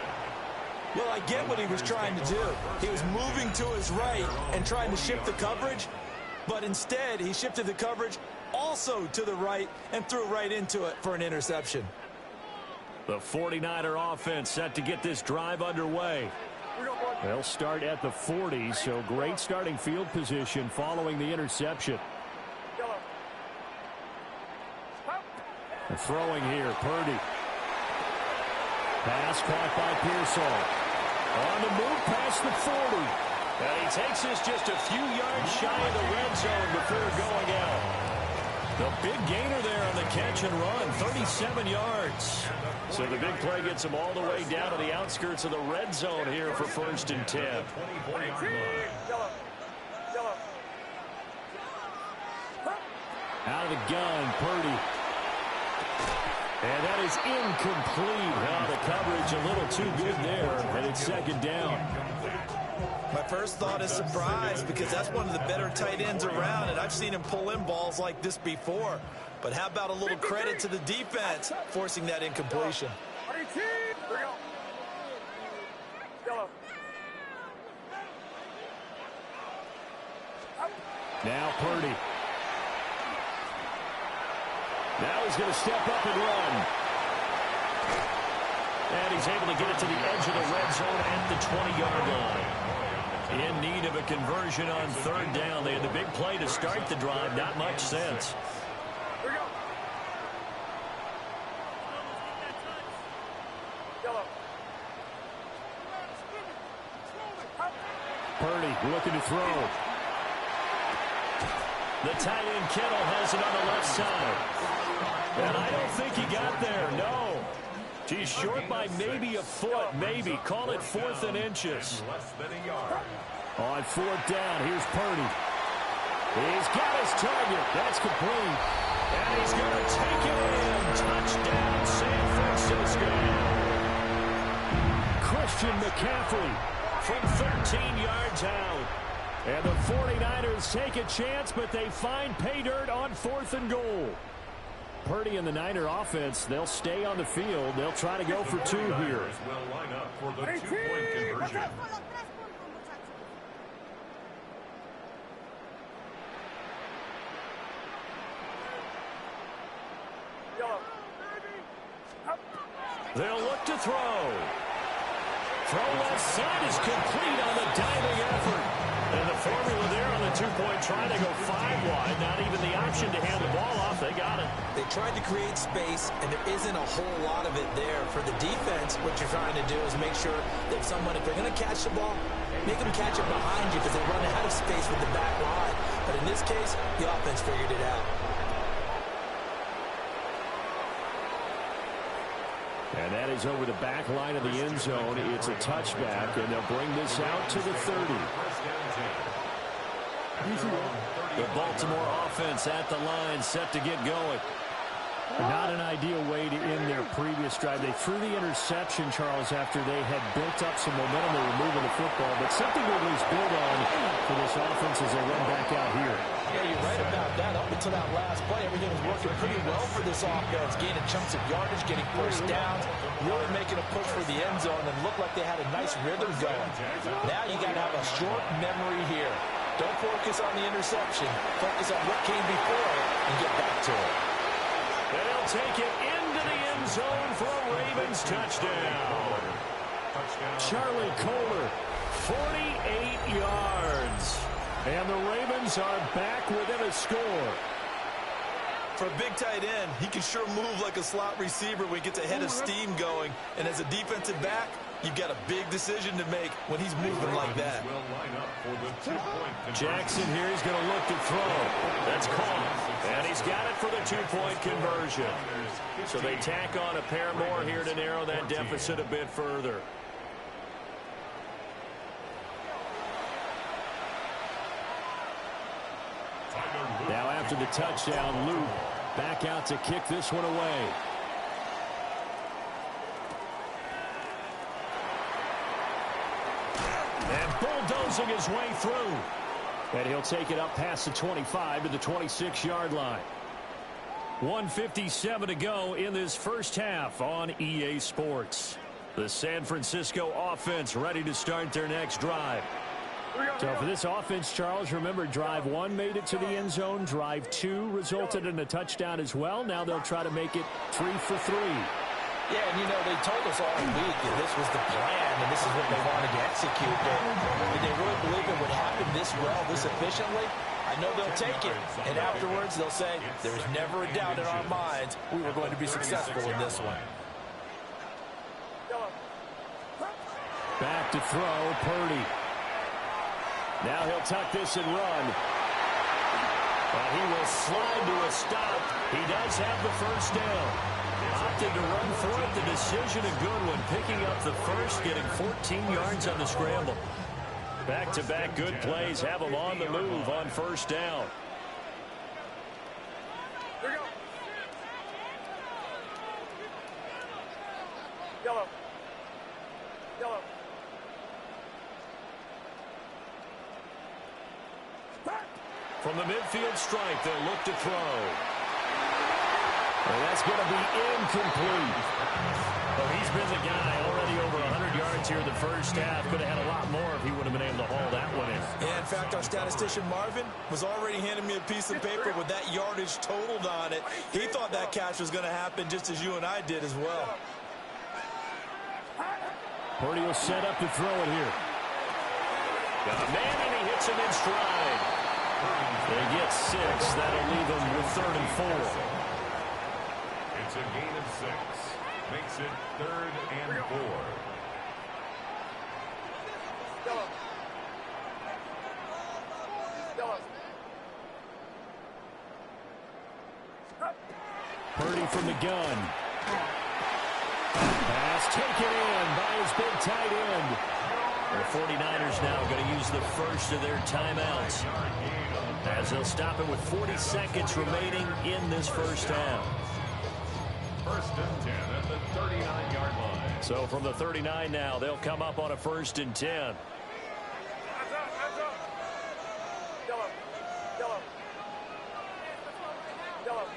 Well, I get what he was trying to do. He was moving to his right and trying to shift the coverage, but instead he shifted the coverage also to the right and threw right into it for an interception. The 49er offense set to get this drive underway. They'll start at the 40, so great starting field position following the interception. Throwing here, Purdy. Pass caught by Pearsall. On the move past the 40. And he takes this just a few yards shy of the red zone before going out. The big gainer there on the catch and run, 37 yards. So the big play gets him all the way down to the outskirts of the red zone here for first and 10. Out of the gun, Purdy. And that is incomplete. Now the coverage a little too good there, and it's second down. My first thought is surprise because that's one of the better tight ends around, and I've seen him pull in balls like this before. But how about a little credit to the defense forcing that incompletion? Now Purdy. Now he's going to step up and run. And he's able to get it to the edge of the red zone at the 20-yard line. In need of a conversion on third down. They had the big play to start the drive. Not much sense. Purdy looking to throw. The tight end Kittle has it on the left side. And I don't think he got there. No. He's short by maybe a foot, maybe. Call it 4th and inches. On 4th down, here's Purdy. He's got his target. That's complete. And he's going to take it in. Touchdown, San Francisco. Christian McCaffrey from 13 yards out. And the 49ers take a chance, but they find pay dirt on 4th and goal. Purdy and the Niner offense, they'll stay on the field. They'll try to go for 2 here. Will line up for the 2-point conversion. They'll look to throw. Throw left side is complete on the diving effort. And the formula there on the 2-point try to go 5 wide. Not even the option to hand the ball off. They got it. They tried to create space, and there isn't a whole lot of it there. For the defense, what you're trying to do is make sure that someone, if they're going to catch the ball, make them catch it behind you because they run out of space with the back line. But in this case, the offense figured it out. And that is over the back line of the end zone. It's a touchback, and they'll bring this out to the 30. The Baltimore offense at the line, set to get going. Not an ideal way to end their previous drive. They threw the interception, Charles, after they had built up some momentum. They were moving the football, but something to at least build on for this offense as they run back out here. Yeah, you're right about that. Up until that last play, everything was working pretty well for this offense. Gaining chunks of yardage, getting first downs, really making a push for the end zone, and looked like they had a nice rhythm going. Now you got to have a short memory here. Don't focus on the interception. Focus on what came before it and get back to it. They'll take it into the end zone for a Ravens touchdown. Charlie Kohler, 48 yards. and the Ravens are back within a score. For a big tight end, he can sure move like a slot receiver when he gets a head of steam going. And as a defensive back, you've got a big decision to make when he's moving like that. Jackson here, he's going to look to throw. That's caught. And he's got it for the two-point conversion. So they tack on a pair more here to narrow that deficit a bit further. Now after the touchdown, Luke back out to kick this one away. And bulldozing his way through. And he'll take it up past the 25 to the 26-yard line. 1:57 to go in this first half on EA Sports. The San Francisco offense ready to start their next drive. So for this offense, Charles, remember, drive one made it to the end zone. Drive two resulted in a touchdown as well. Now they'll try to make it 3 for 3. Yeah, and you know, they told us all week that this was the plan and this is what they wanted to execute. Did they really believe it would happen this well, this efficiently? I know they'll take it, and afterwards they'll say, there's never a doubt in our minds we were going to be successful in this one. Back to throw, Purdy. Now he'll tuck this and run. And he will slide to a stop. He does have the first down. Opted to run for it. The decision a good one. Picking up the first, getting 14 yards on the scramble. Back-to-back good plays have him on the move on first down. from the midfield stripe, they'll look to throw. And that's going to be incomplete. Well, he's been the guy already over 100 yards here in the first half. Could have had a lot more if he would have been able to haul that one in. Yeah, in fact, our statistician Marvin was already handing me a piece of paper with that yardage totaled on it. He thought that catch was going to happen just as you and I did as well. Purdy will set up to throw it here. Got a man, and he hits him in stride. They get 6. That'll leave them with 3rd and 4. It's a gain of 6. Makes it 3rd and 4. Purdy from the gun. Pass taken in by his big tight end. The 49ers now going to use the first of their timeouts, as they'll stop it with 40 seconds remaining in this first half. 1st and 10 at the 39-yard line. So from the 39 now, they'll come up on a 1st and 10. Hands up. Yellow.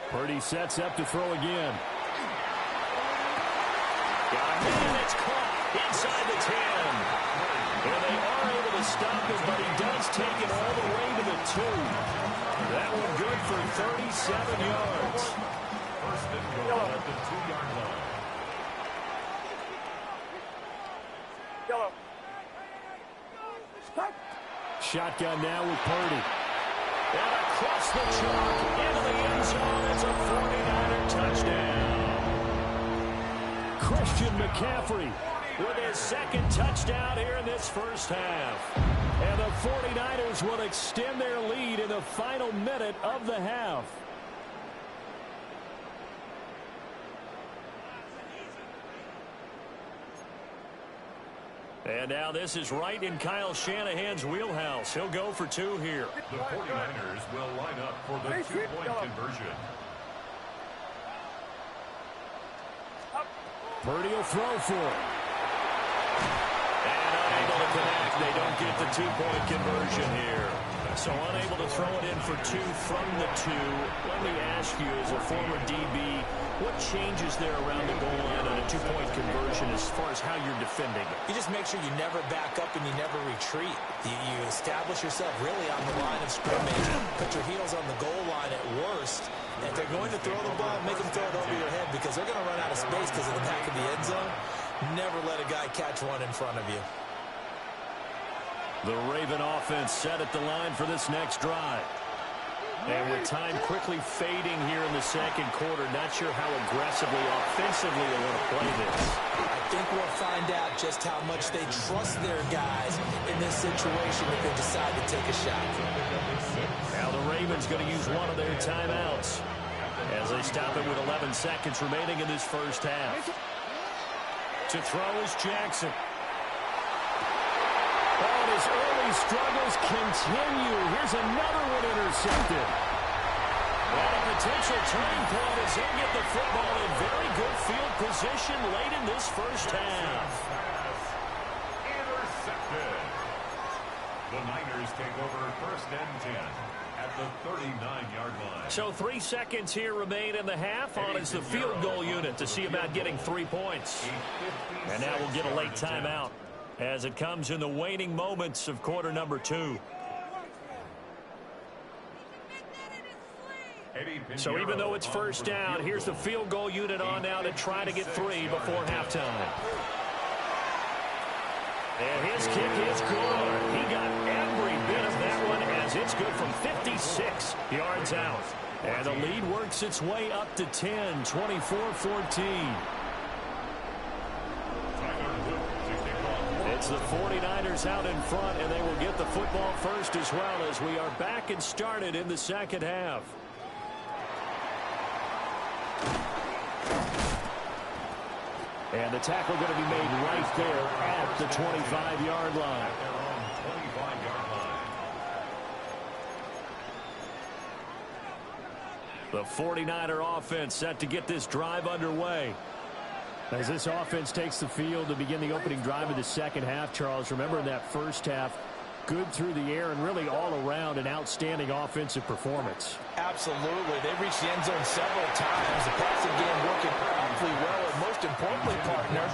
Purdy sets up to throw again. Got a man that's caught inside the 10. And they are able to stop him, but he does take it all the way to the 2. That one good for 37 yards. 1st and goal at the 2-yard line. Yellow. Shotgun now with Purdy. And across the chalk into the end zone. It's a 49er touchdown. Christian McCaffrey With his 2nd touchdown here in this first half. And the 49ers will extend their lead in the final minute of the half. And now this is right in Kyle Shanahan's wheelhouse. He'll go for 2 here. The 49ers will line up for the 2-point conversion. Purdy will throw for it. And unable to connect. They don't get the 2-point conversion here. So unable to throw it in for 2 from the 2. Let me ask you, as a former DB, what changes there around the goal line on a 2-point conversion as far as how you're defending it? You just make sure you never back up and you never retreat. You establish yourself really on the line of scrimmage. Put your heels on the goal line at worst. And if they're going to throw the ball, make them throw it over your head, because they're going to run out of space because of the back of the end zone. Never let a guy catch one in front of you. The Raven offense set at the line for this next drive. And with time quickly fading here in the second quarter, not sure how aggressively, offensively they want to play this. I think we'll find out just how much they trust their guys in this situation if they decide to take a shot. Now the Ravens going to use one of their timeouts as they stop it with 11 seconds remaining in this first half. To throw is Jackson. Oh, his early struggles continue. Here's another one intercepted. And a potential turning point as he'll get the football in very good field position late in this first half. Intercepted. The Niners take over 1st and 10 at the 39-yard line. So 3 seconds here remain in the half on as the field goal unit to see about getting 3 points. And now we'll get a late timeout as it comes in the waning moments of quarter number 2. So even though it's first down, here's the field goal unit on now to try to get 3 before halftime. And his kick is good. He got every bit of that one as it's good from 56 yards out. And the lead works its way up to 10, 24-14. It's the 49ers out in front, and they will get the football first as well as we are back and started in the second half. And the tackle going to be made right there at the 25-yard line. The 49er offense set to get this drive underway. As this offense takes the field to begin the opening drive of the second half, Charles, remember in that first half, good through the air and really all around an outstanding offensive performance. Absolutely. They reached the end zone several times. The passing game working awfully well, and most importantly, partner.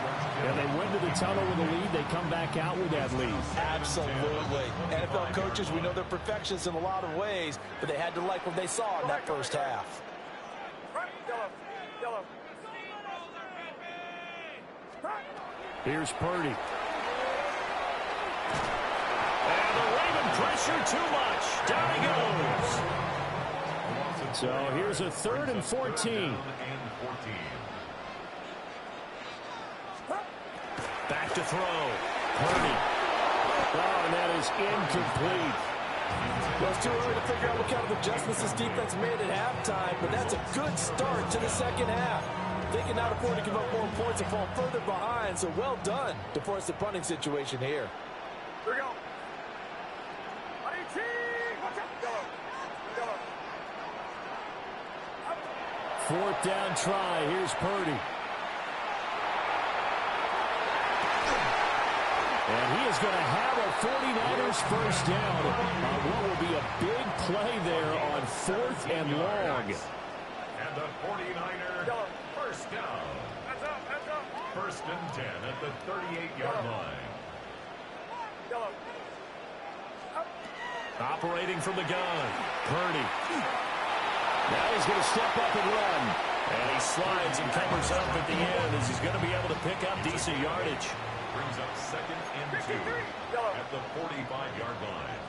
And they went to the tunnel with a lead. They come back out with that lead. Absolutely. NFL coaches, we know they're perfectionists in a lot of ways, but they had to like what they saw in that first half. Yellow. Here's Purdy. And the Raven pressure too much. Down he goes. So here's a 3rd and 14. Back to throw. Purdy. Oh, and that is incomplete. Well, it's too early to figure out what kind of adjustments this defense made at halftime, but that's a good start to the second half. They can now afford to give up more points and fall further behind, so well done to force the punting situation here. Here we go. 18. Watch out. Yellow. 4th down try. Here's Purdy. And he is going to have a 49ers first down on what will be a big play there on 4th and long. And the 49er first down. Hands up. 1st and 10 at the 38-yard line. Yellow. Operating from the gun. Purdy. Now he's going to step up and run. And he slides and covers up at the end as he's going to be able to pick up decent yardage. Brings up 2nd and 2 at the 45-yard line.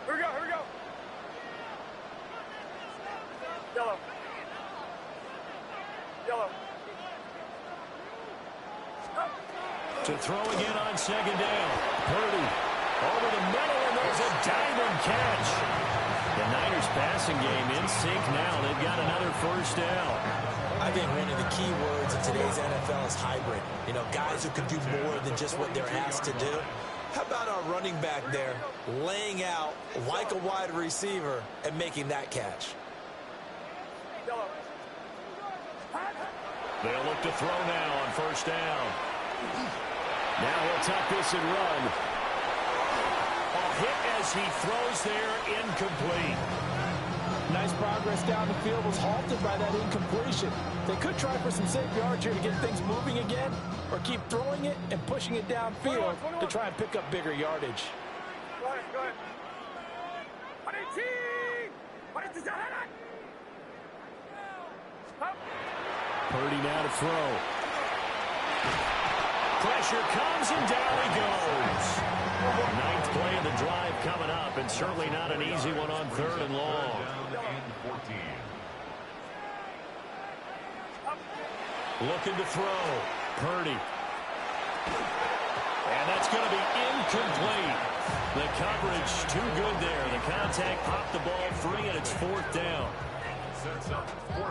Here we go. Yellow. To throw again on 2nd down. Purdy Over the middle, and there's a diving catch. The Niners passing game in sync now. They've got another first down. I think one of the key words in today's NFL is hybrid. You know, guys who can do more than just what they're asked to do. How about our running back there laying out like a wide receiver and making that catch? They'll look to throw now on 1st down. Now he'll tuck this and run. A hit as he throws there, incomplete. Nice progress down the field was halted by that incompletion. They could try for some safe yards here to get things moving again, or keep throwing it and pushing it downfield to try and pick up bigger yardage. Go ahead. 18. Purdy now to throw. Pressure comes, and down he goes. 9th play of the drive coming up, and certainly not an easy one on 3rd and long. Looking to throw. Purdy. And that's going to be incomplete. The coverage too good there. The contact popped the ball free, and it's 4th down.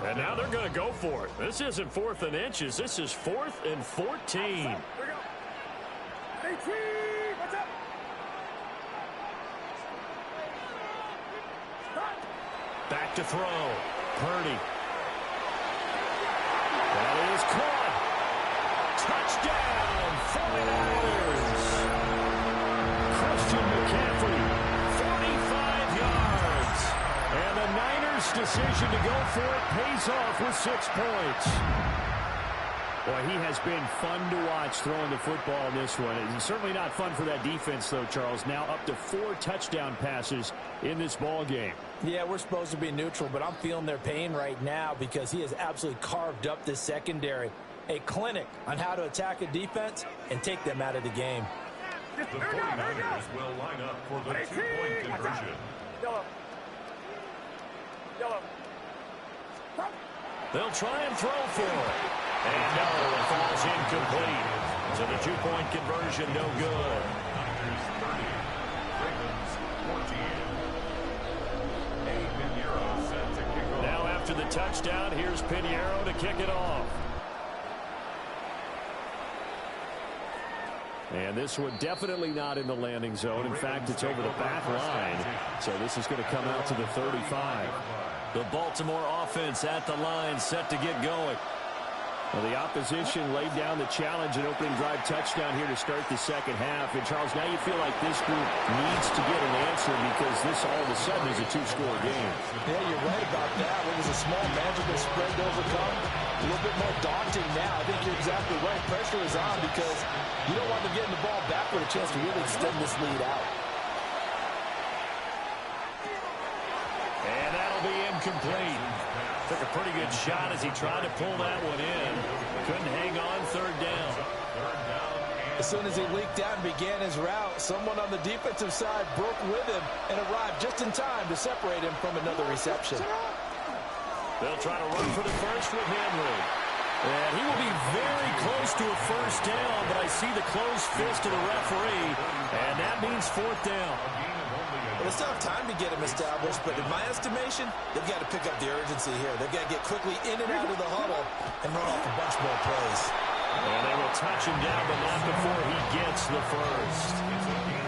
And now they're going to go for it. This isn't 4th and inches. This is 4th and 14. Here we go. 18. Watch out. Back to throw. Purdy. That is caught. Touchdown, 49ers. Christian McCaffrey, 45 yards. And the Niners' decision to go for it pays off with 6 points. Boy, he has been fun to watch throwing the football in this one. It's certainly not fun for that defense, though, Charles. Now up to 4 touchdown passes in this ball game. Yeah, we're supposed to be neutral, but I'm feeling their pain right now because he has absolutely carved up this secondary. A clinic on how to attack a defense and take them out of the game. The 49ers will line up for the 2-point conversion. Yellow. They'll try and throw for it. And no, it falls incomplete. So the 2-point conversion, no good. Niners 30, Ravens 14. Set to kick off. Now after the touchdown, here's Pinheiro to kick it off. And this one definitely not in the landing zone. In fact, it's over the back line. So this is going to come out to the 35. The Baltimore offense at the line, set to get going. Well, the opposition laid down the challenge and opening drive touchdown here to start the second half. And, Charles, now you feel like this group needs to get an answer because this all of a sudden is a two-score game. Yeah, you're right about that. It was a small, manageable spread to overcome. A little bit more daunting now. I think you're exactly right. Pressure is on because you don't want them getting the ball back with a chance to really extend this lead out. And that'll be incomplete. Took a pretty good shot as he tried to pull that one in. Couldn't hang on third down. As soon as he leaked out and began his route, someone on the defensive side broke with him and arrived just in time to separate him from another reception. They'll try to run for the first with Henry. And he will be very close to a first down, but I see the closed fist of the referee, and that means fourth down. Well, they still have time to get him established, but in my estimation, they've got to pick up the urgency here. They've got to get quickly in and out of the huddle and run off a bunch more plays. And they will touch him down, but not before he gets the first.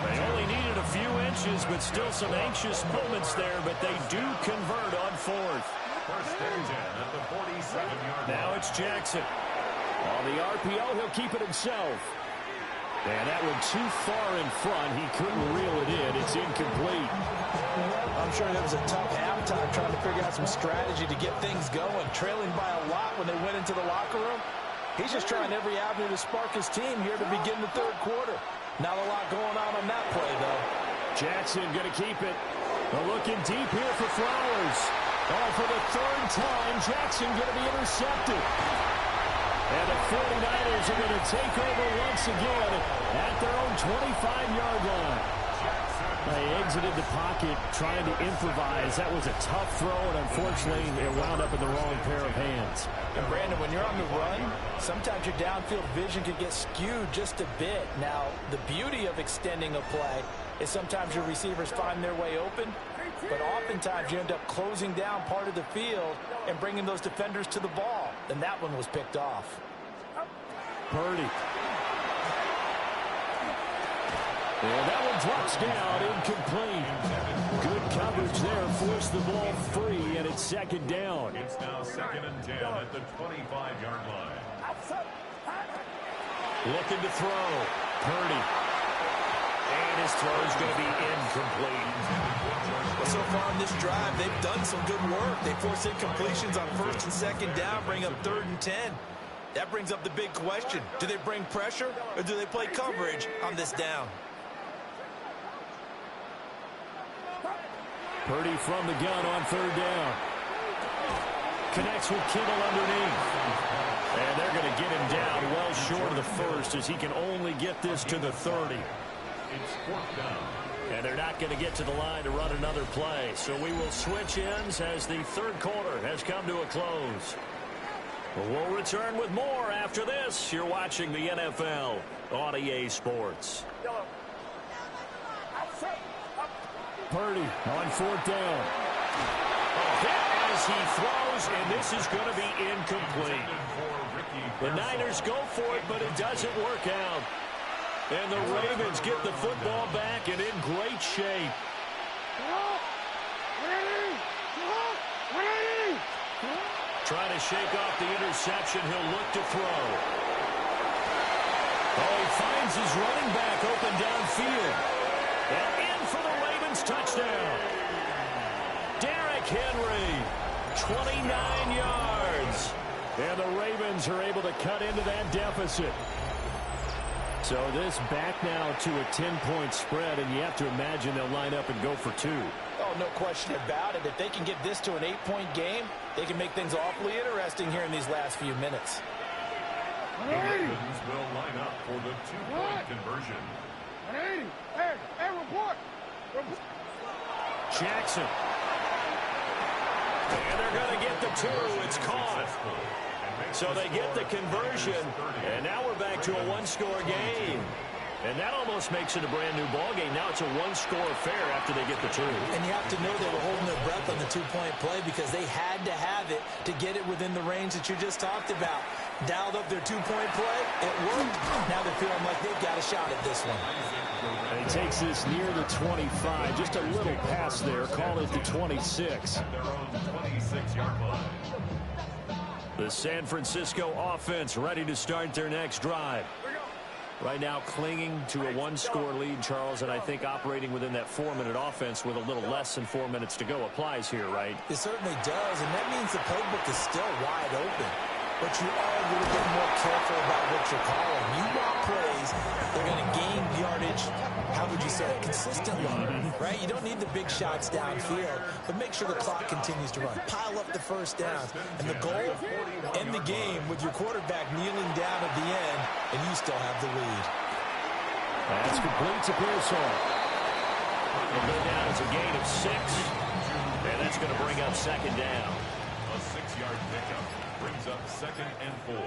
They only needed a few inches, but still some anxious moments there, but they do convert on fourth. First and 10 at the 47-yard line. Now it's Jackson. On the RPO, he'll keep it himself. And that one too far in front. He couldn't reel it in. It's incomplete. I'm sure that was a tough halftime trying to figure out some strategy to get things going. Trailing by a lot when they went into the locker room. He's just trying every avenue to spark his team here to begin the third quarter. Not a lot going on that play, though. Jackson going to keep it. Looking deep here for Flowers. Oh, for the third time, Jackson going to be intercepted. And the 49ers are going to take over once again at their own 25-yard line. They exited the pocket trying to improvise. That was a tough throw, and unfortunately, it wound up in the wrong pair of hands. And, Brandon, when you're on the run, sometimes your downfield vision can get skewed just a bit. Now, the beauty of extending a play is sometimes your receivers find their way open, but oftentimes you end up closing down part of the field and bringing those defenders to the ball. And that one was picked off. Purdy. And that one drops down, incomplete. Good coverage there, forced the ball free, and it's second down. It's now second and 10 at the 25-yard line. Looking to throw. Purdy. And his throw is going to be incomplete. Well, so far on this drive, they've done some good work. They force incompletions on first and second down, bring up third and 10. That brings up the big question. Do they bring pressure or do they play coverage on this down? Purdy from the gun on third down. Connects with Kittle underneath. And they're going to get him down well short of the first as he can only get this to the 30. It's fourth down. And they're not going to get to the line to run another play. So we will switch ends as the third quarter has come to a close. We'll return with more after this. You're watching the NFL on EA Sports. Purdy on fourth down. Hit as he throws, and this is going to be incomplete. The Niners go for it, but it doesn't work out. And the Ravens get the football back and in great shape. Trying to shake off the interception. He'll look to throw. Oh, he finds his running back open downfield. And in for the Ravens touchdown. Derrick Henry, 29 yards. And the Ravens are able to cut into that deficit. So this back now to a 10-point spread, and you have to imagine they'll line up and go for two. Oh, no question about it. If they can get this to an 8-point game, they can make things awfully interesting here in these last few minutes. The Ravens will line up for the two-point conversion. 180. Hey, report. Jackson. And they're going to get the two. It's caught. So they get the conversion, and now we're back to a one-score game. And that almost makes it a brand-new ball game. Now it's a one-score affair after they get the two. And you have to know they were holding their breath on the two-point play because they had to have it to get it within the range that you just talked about. Dialed up their two-point play. It worked. Now they're feeling like they've got a shot at this one. And he takes this near the 25. Just a little pass there. Call it the 26. At their own 26-yard line. The San Francisco offense ready to start their next drive. Right now clinging to a one-score lead, Charles, and I think operating within that 4-minute offense with a little less than 4 minutes to go applies here, right? It certainly does, and that means the playbook is still wide open. But you are a little bit more careful about what you're calling. You want plays, they're going to gain yardage, how would you say it, consistently, right? You don't need the big shots downfield, but make sure the clock continues to run. Pile up the first downs. And the goal, end the game with your quarterback kneeling down at the end, and you still have the lead. That's complete to Pearsall. It'll go down as a gain of 6, and that's going to bring up second down. A 6-yard pickup brings up 2nd and 4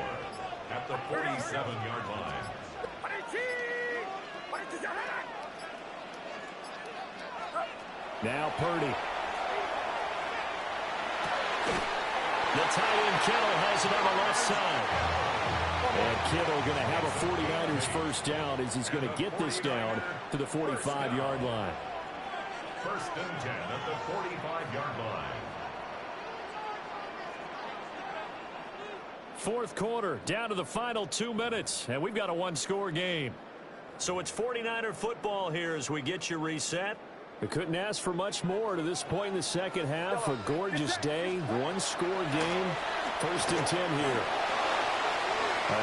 at the 47-yard line. Now Purdy. The tight end Kittle has it on the left side. And Kittle going to have a 49ers first down as he's going to get this down to the 45-yard line. 1st and 10 at the 45-yard line. Fourth quarter, down to the final 2 minutes, and we've got a one-score game. So it's 49er football here as we get you reset. We couldn't ask for much more to this point in the second half. A gorgeous day, one-score game. 1st and 10 here.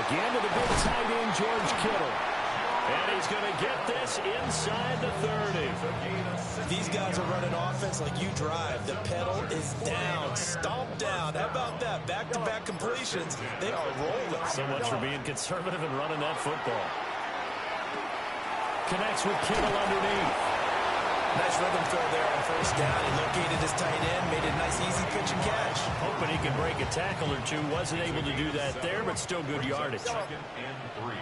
Again to the big tight end, George Kittle. And he's going to get this inside the 30. These guys are running offense like you drive. The pedal is down, stomp down. How about that? Back-to-back completions. They are rolling. So much for being conservative and running that football. Connects with Kittle underneath. Nice rhythm throw there on first down. He located his tight end, made a nice easy pitch and catch. Hoping he can break a tackle or two. Wasn't able to do that there, but still good yardage. 2nd and 3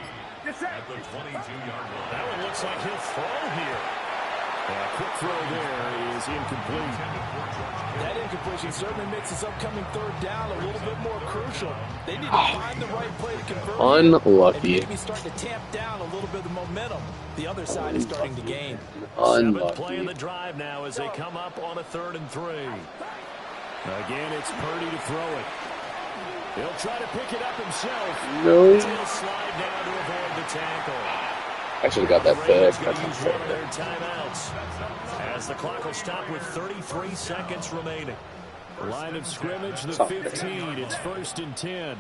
at the 22-yard line. That one looks like he'll throw here. A quick throw there is incomplete. That incompletion certainly makes this upcoming 3rd down a little bit more crucial. They need to find the right play to convert. Unlucky. And maybe start to tamp down a little bit of the momentum. The other side is starting to gain. Seventh play in the drive now as they come up on a 3rd and 3. Again, it's Purdy to throw it. He'll try to pick it up himself. No. He'll slide down to avoid the tackle. I should have got that back. That's use one of their timeouts as the clock will stop with 33 seconds remaining. Line of scrimmage, the 15. It's 1st and 10.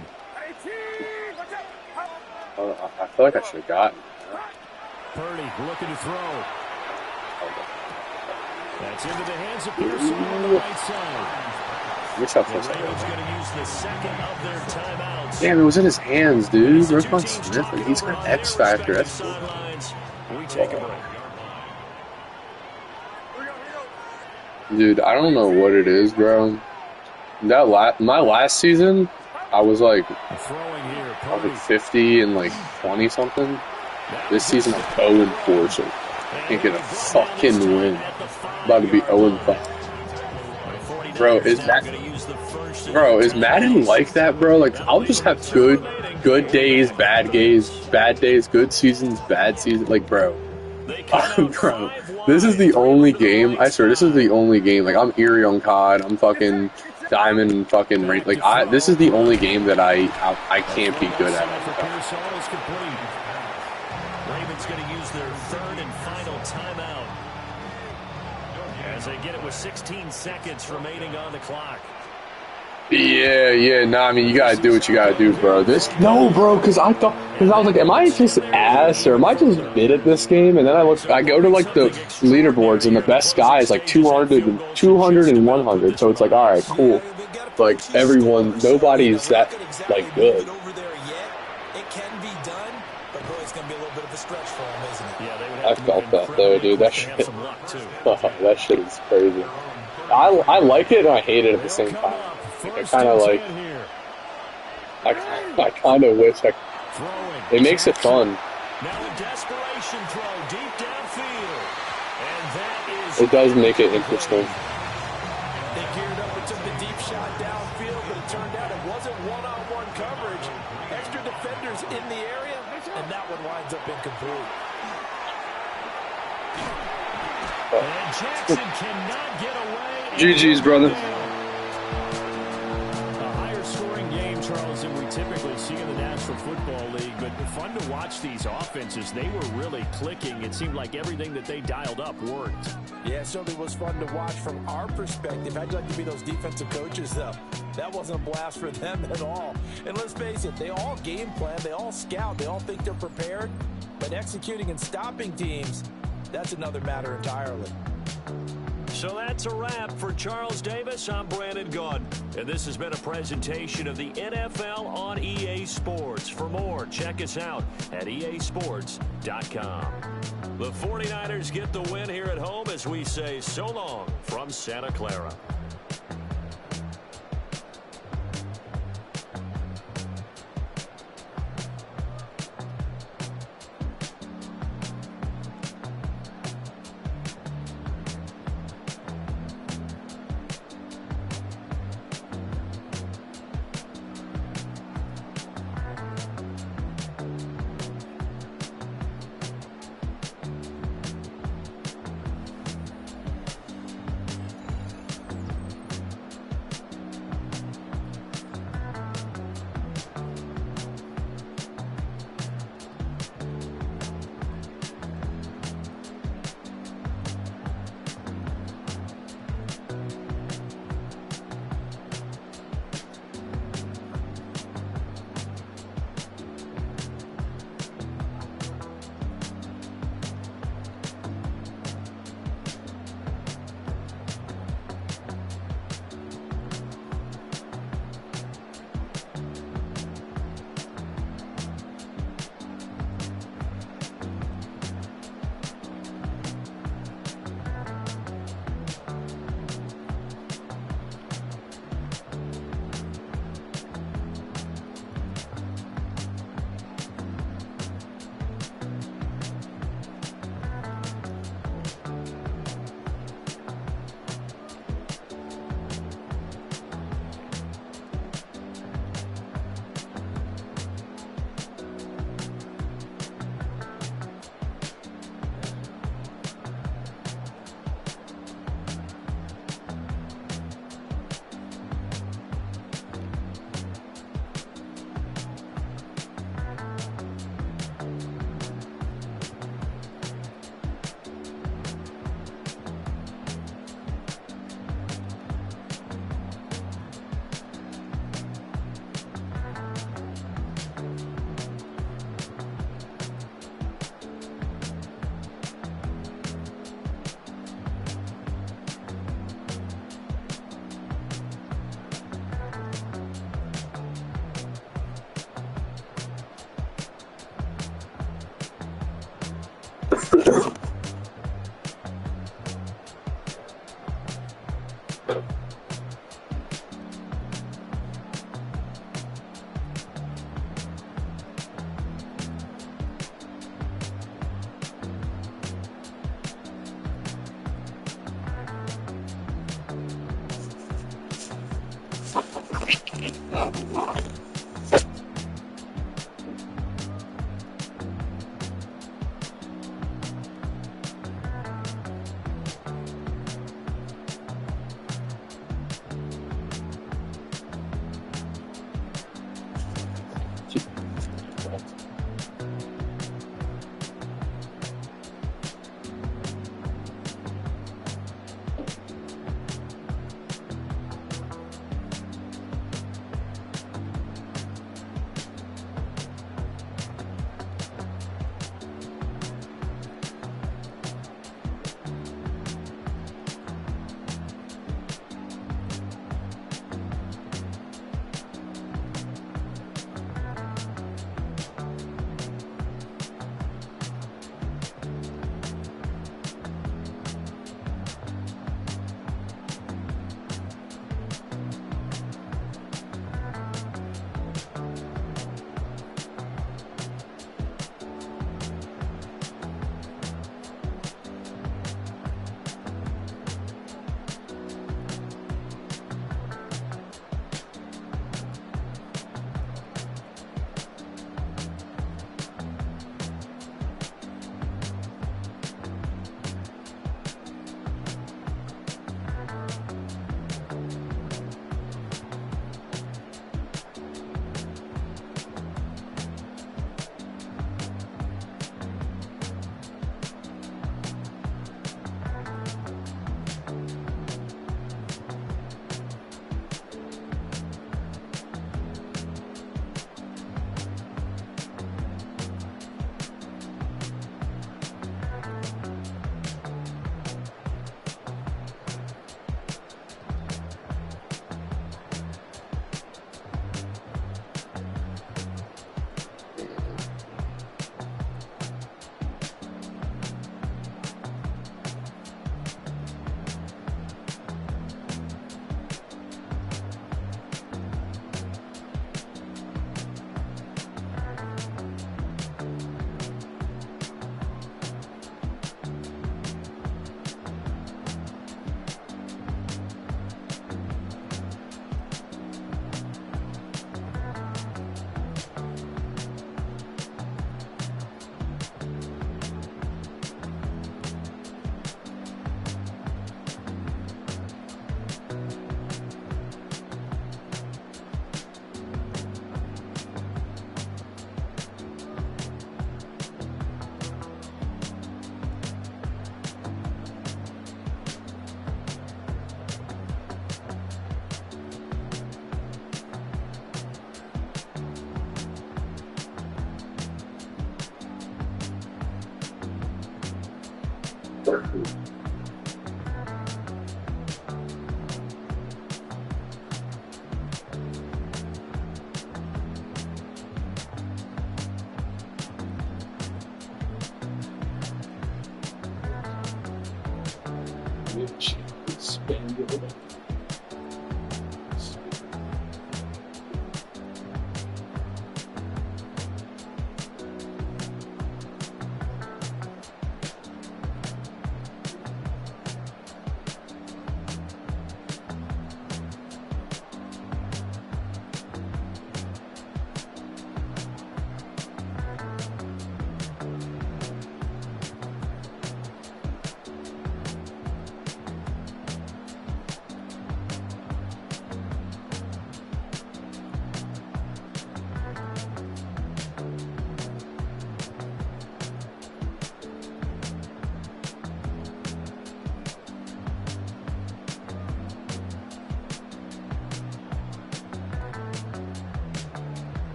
I feel like I should have gotten it. Purdy looking to throw. That's into the hands of Pearson on the right side. Which up The Ravens going to use the second of their timeouts. Damn, it was in his hands, dude. Roquan Smith, like, he's got X factor. That's cool. We take a break. Dude, I don't know what it is, bro. My last season, I was like, I was 50 and like 20 something. This season I'm 0 and 4, so I can't get a fucking win. About to be 0 and 5. Bro, is Madden like that, bro? Like, I'll just have good days, bad days, good seasons, bad seasons. Like, bro, this is the only game. I swear, this is the only game. Like, I'm Erie on COD. I'm fucking Diamond and fucking Rain. Like, this is the only game that I can't be good at. Ravens going to use their 3rd and final timeout as they get it with 16 seconds remaining on the clock. Yeah, nah, I mean, you gotta do what you gotta do, bro. No, bro, because I was like, am I just ass, or am I just mid at this game? And then I go to, like, the leaderboards, and the best guy is, like, 200 and 100, so it's like, alright, cool. Like, nobody's that, like, good. I felt that, though, dude. That shit is crazy. I like it and I hate it at the same time. I kind of like. I kind of wish it makes it fun. It does make it interesting. They geared up and took the deep shot downfield, but it turned out it wasn't one-on-one coverage. Extra defenders in the area, and that one winds up incomplete. And Jackson cannot get away. GG's, brother. A higher scoring game, Charles, than we typically see in the National Football League, but fun to watch these offenses. They were really clicking. It seemed like everything that they dialed up worked. Yeah, it certainly was fun to watch from our perspective. How'd you like to be those defensive coaches, though? That wasn't a blast for them at all. And let's face it, they all game plan, they all scout, they all think they're prepared, but executing and stopping teams, that's another matter entirely. So that's a wrap for Charles Davis. I'm Brandon Gaudin, and this has been a presentation of the NFL on EA Sports. For more, check us out at easports.com. The 49ers get the win here at home as we say so long from Santa Clara.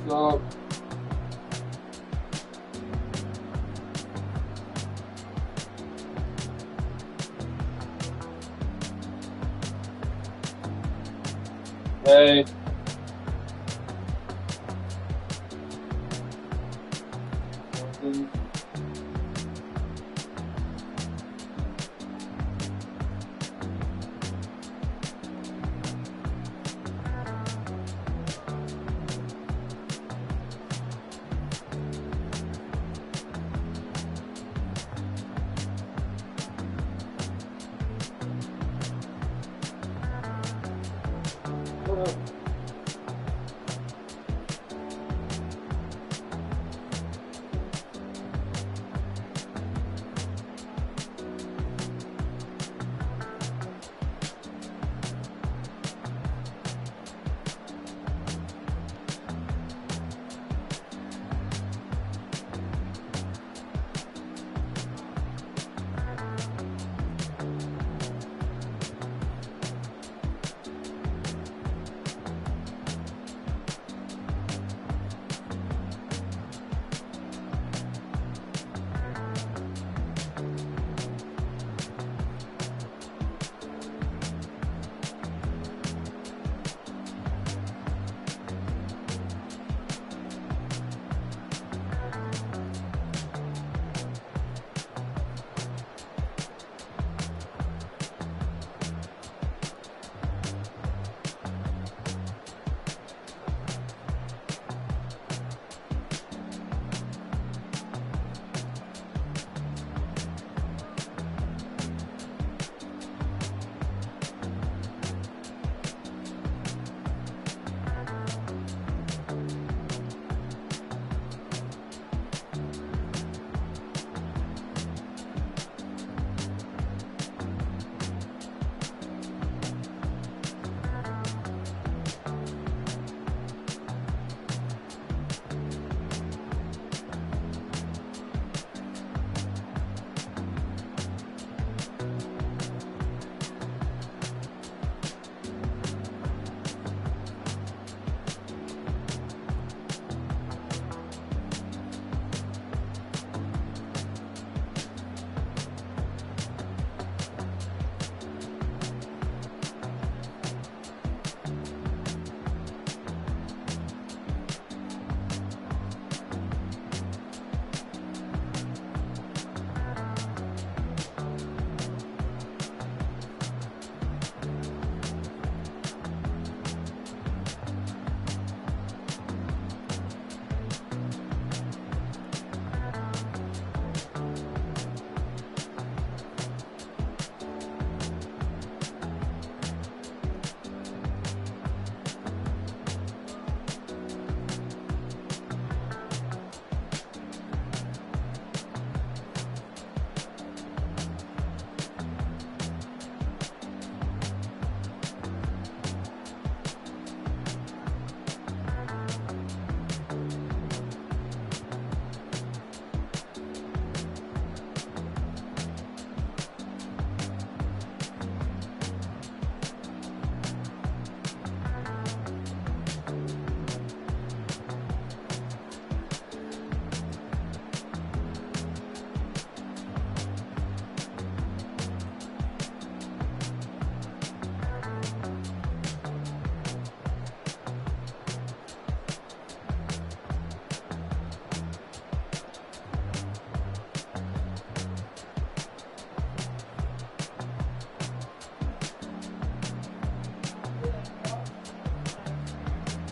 No. Hey.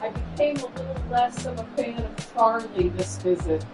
I became a little less of a fan of Charlie this visit.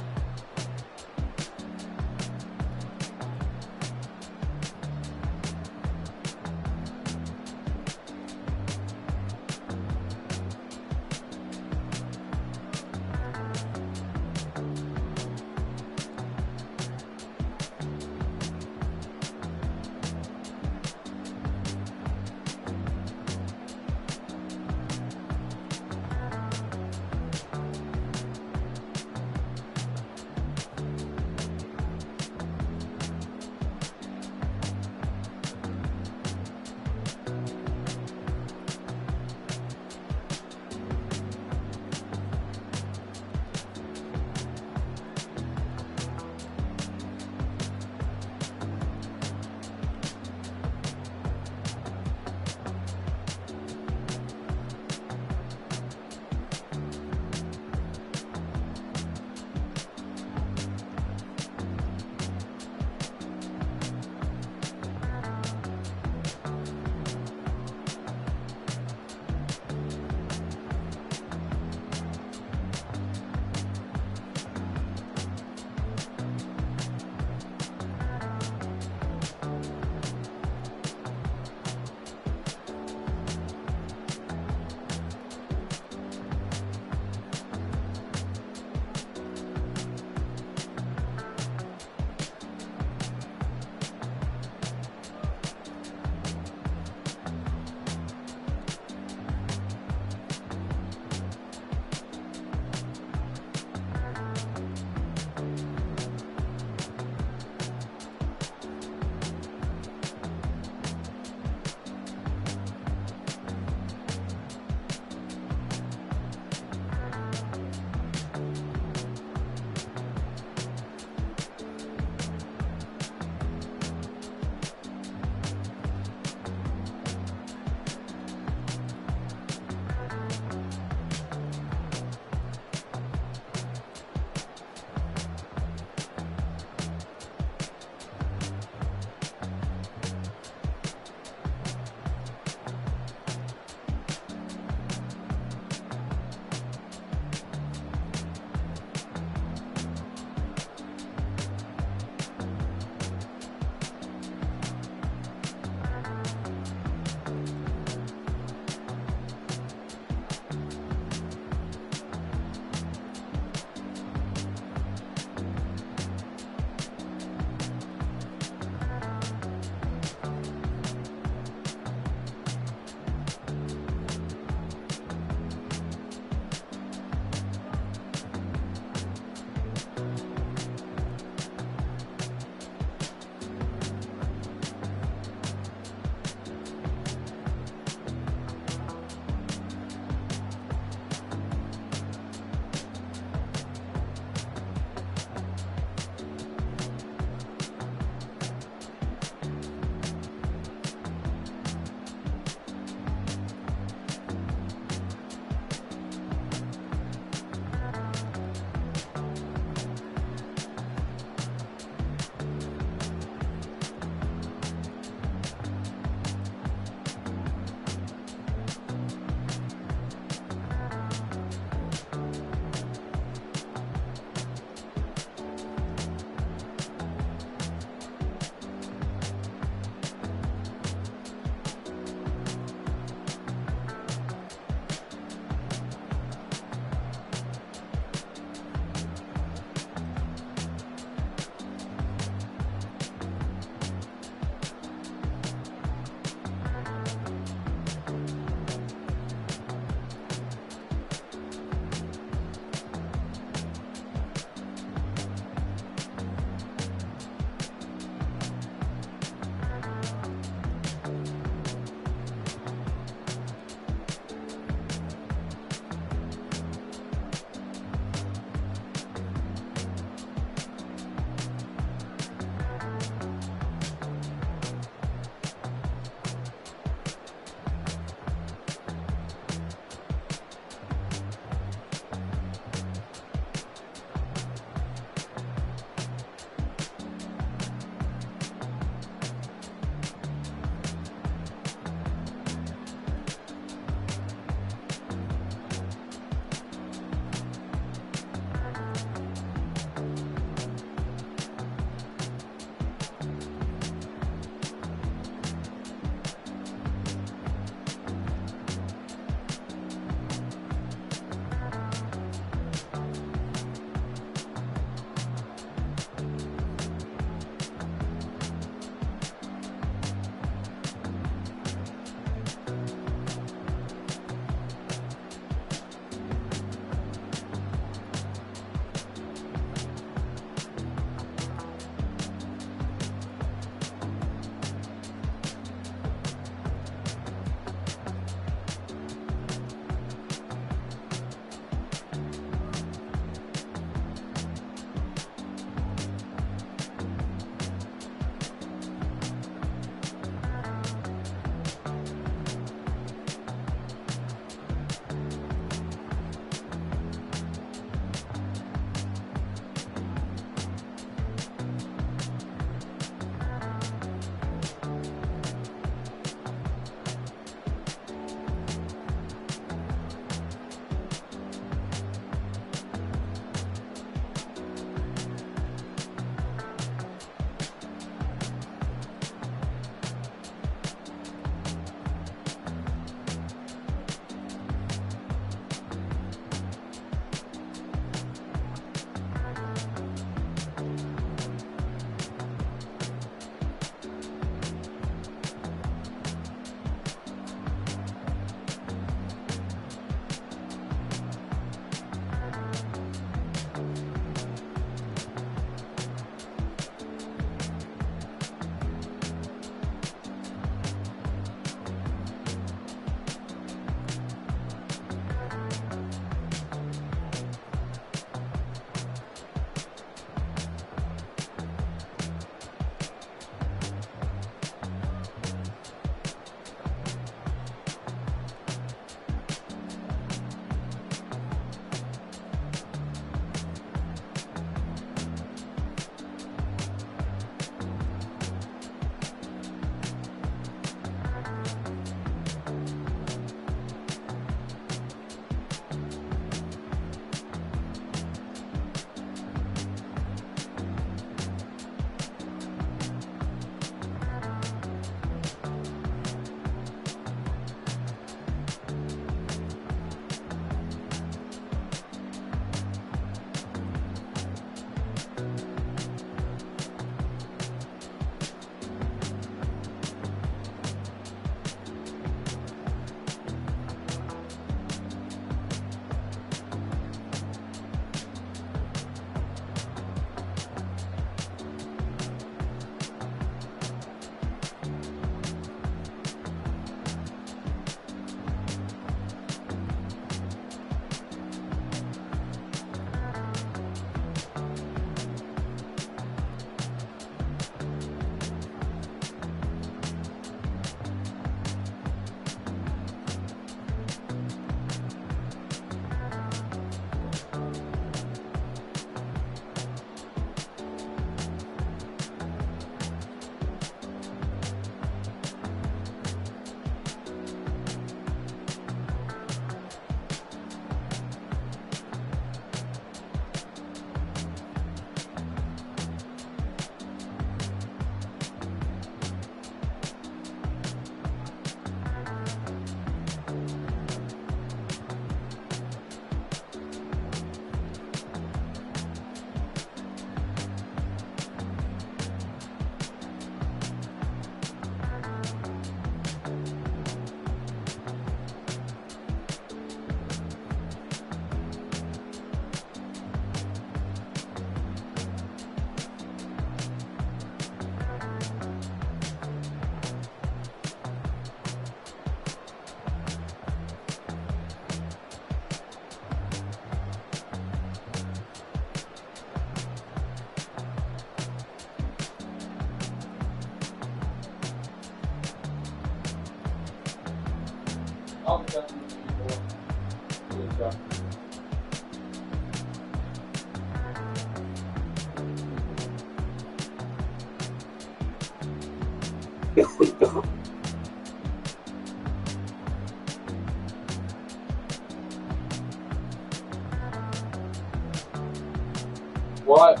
What?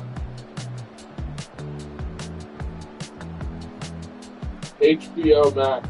HBO Max.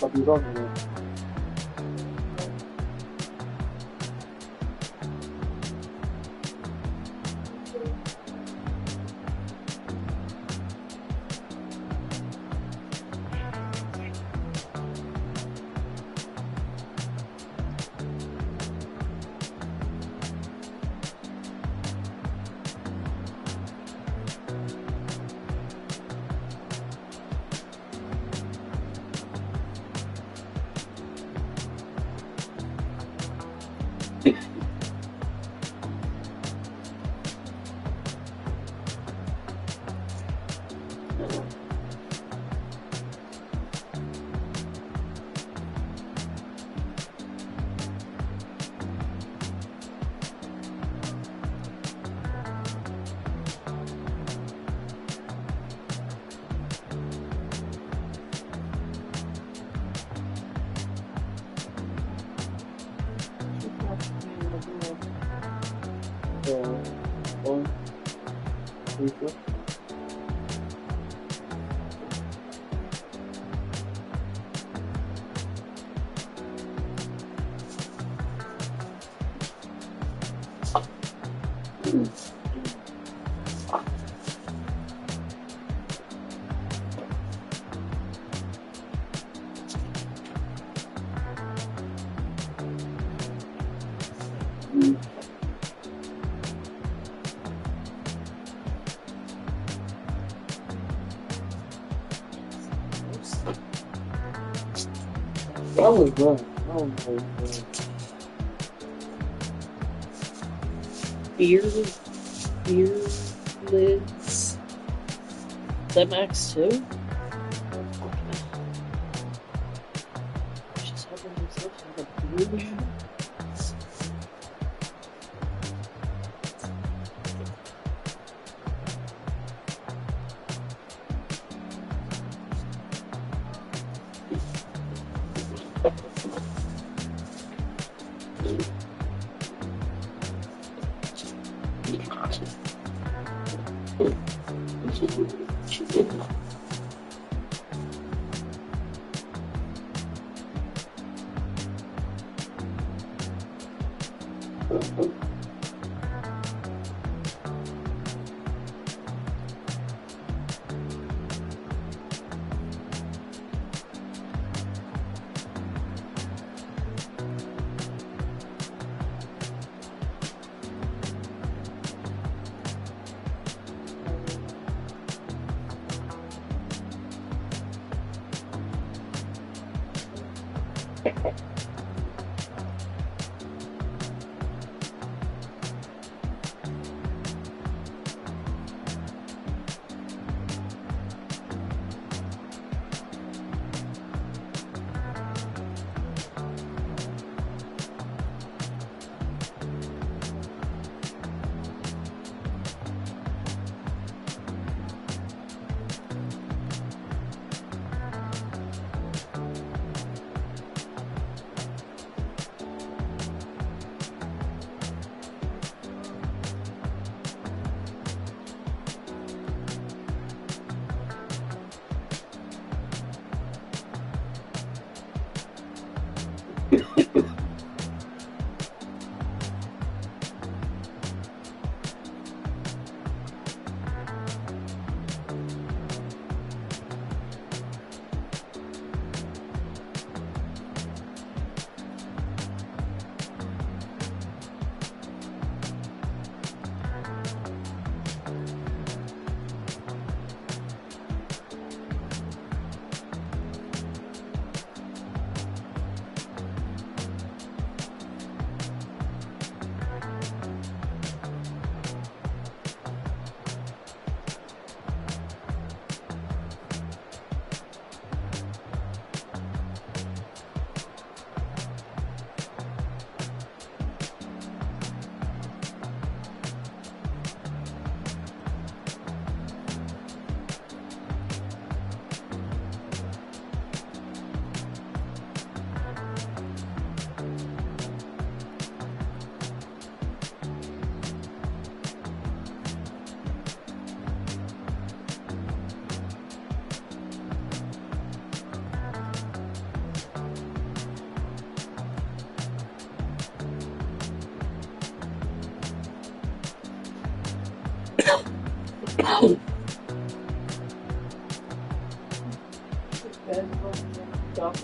capirone. That was good. That was very good. Beer lids. Is that max too? Just having myself have a beer.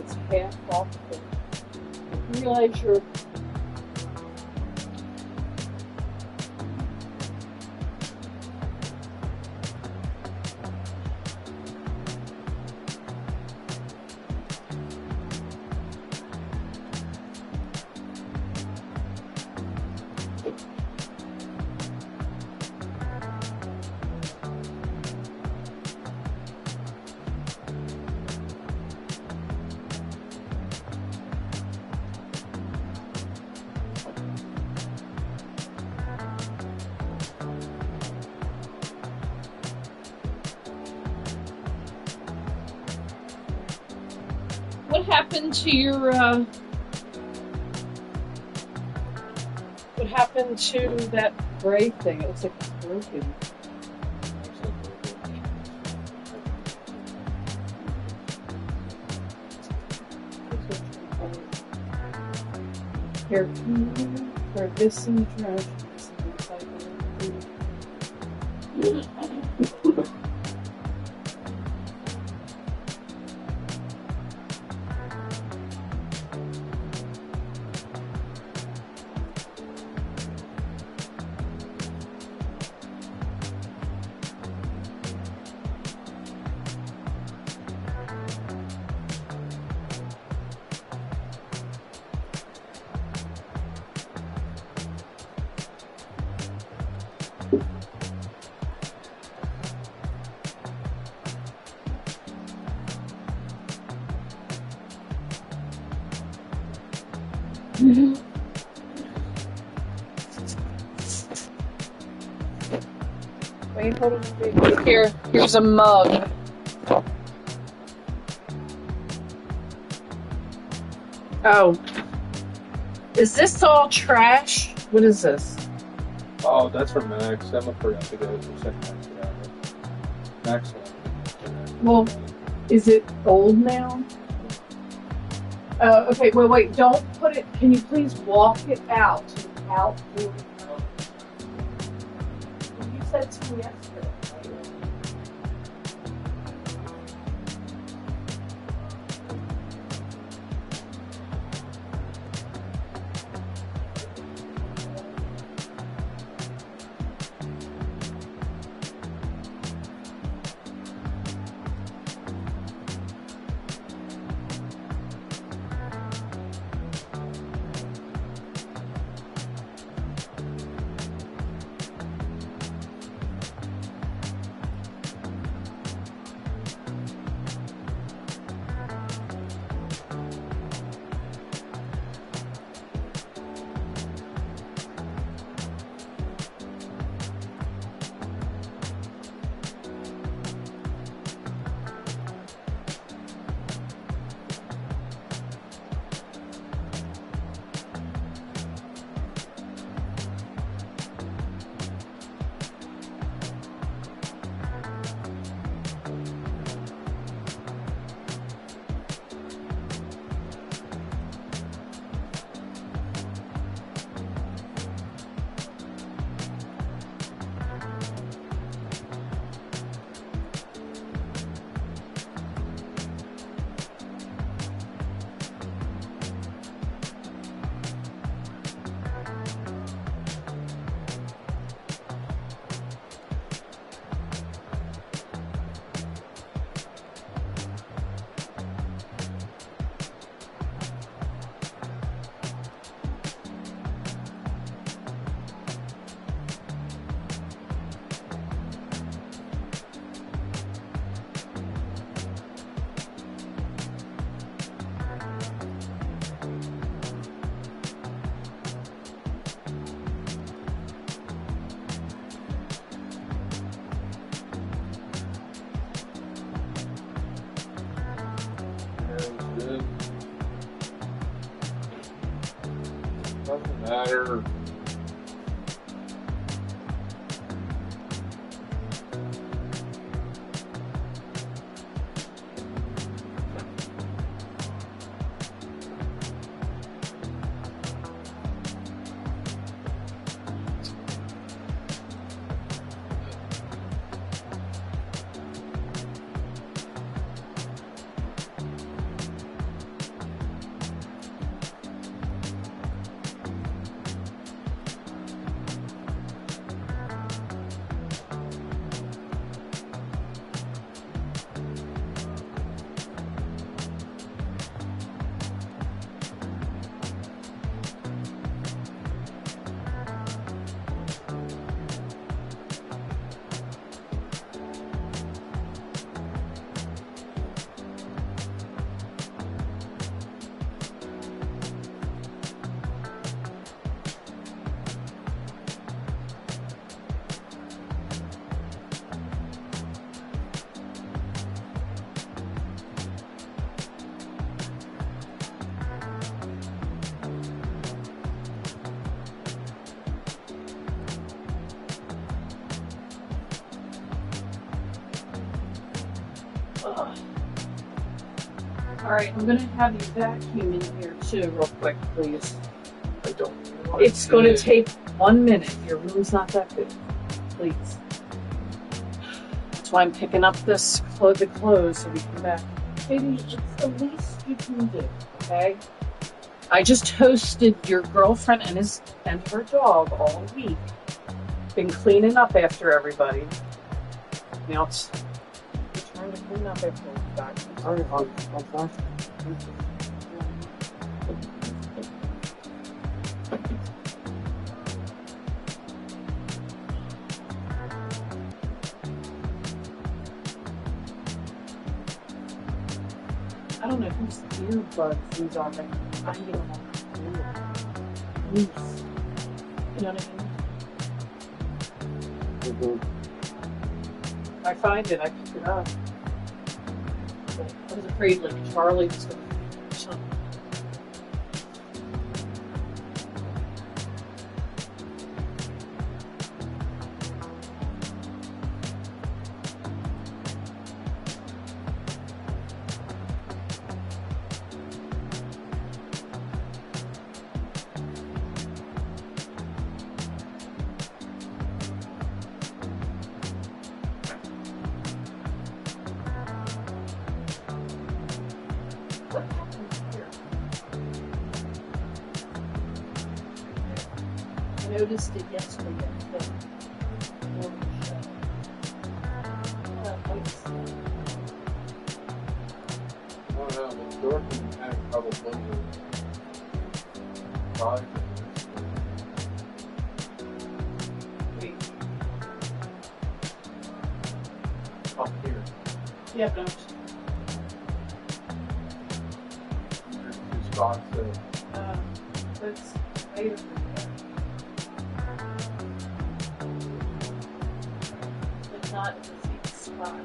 It's half off of it. You realize you're What happened to your, what happened to that gray thing? It looks like it's broken. Here, for this and trash. Wait, hold on. Here's a mug. Oh. Is this all trash? What is this? Oh, that's for Max. Emma forgot to go to second Max. Well, is it old now? Okay, well, wait, don't put it, can you please walk it out? You said to me yesterday. Doesn't matter. Ugh. All right, I'm gonna have you vacuum in here too, real quick, please. I don't. It's gonna take 1 minute. Your room's not that big. Please. That's why I'm picking up the clothes so we can back. Baby, it's the least you can do, okay? I just hosted your girlfriend and her dog all week. Been cleaning up after everybody. Now it's your turn to clean up after everybody. All right, I'll back. I don't know whose earbuds these are, but I get them all loose. You know what I mean? I find it, I pick it up. But I was afraid, like, Charlie was going to do something. I noticed it yesterday. I don't know, but Dorothy had probably 5 up here. Yeah, but There's 2 spots that let's wait. But not in the same spot.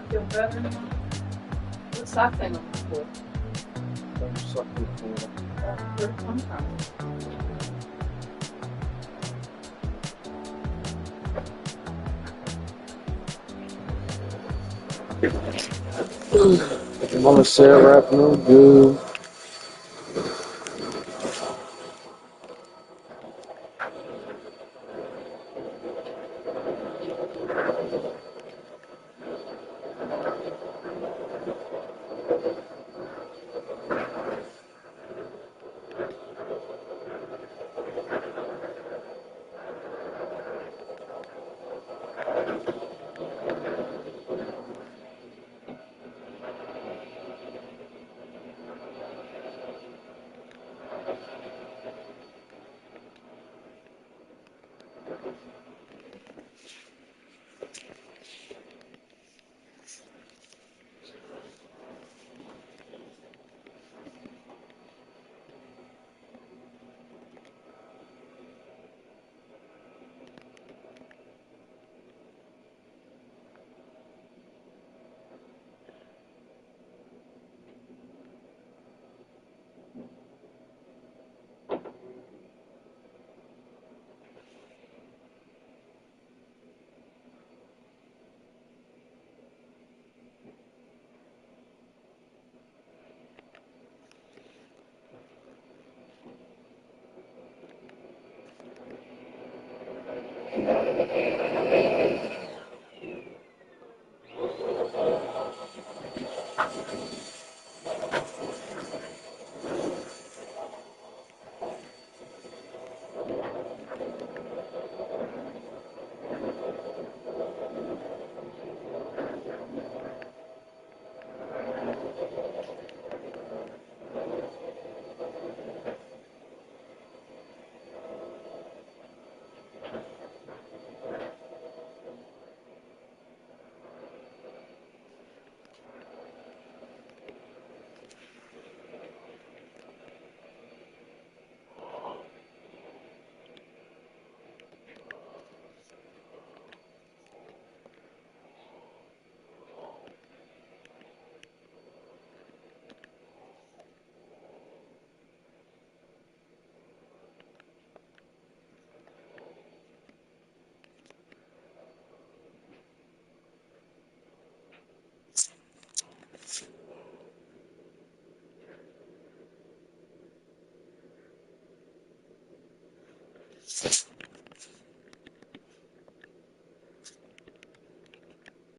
Feel better? What's that thing on the floor? I'm sucking for. Where'd it come from? I'm gonna say rap no good.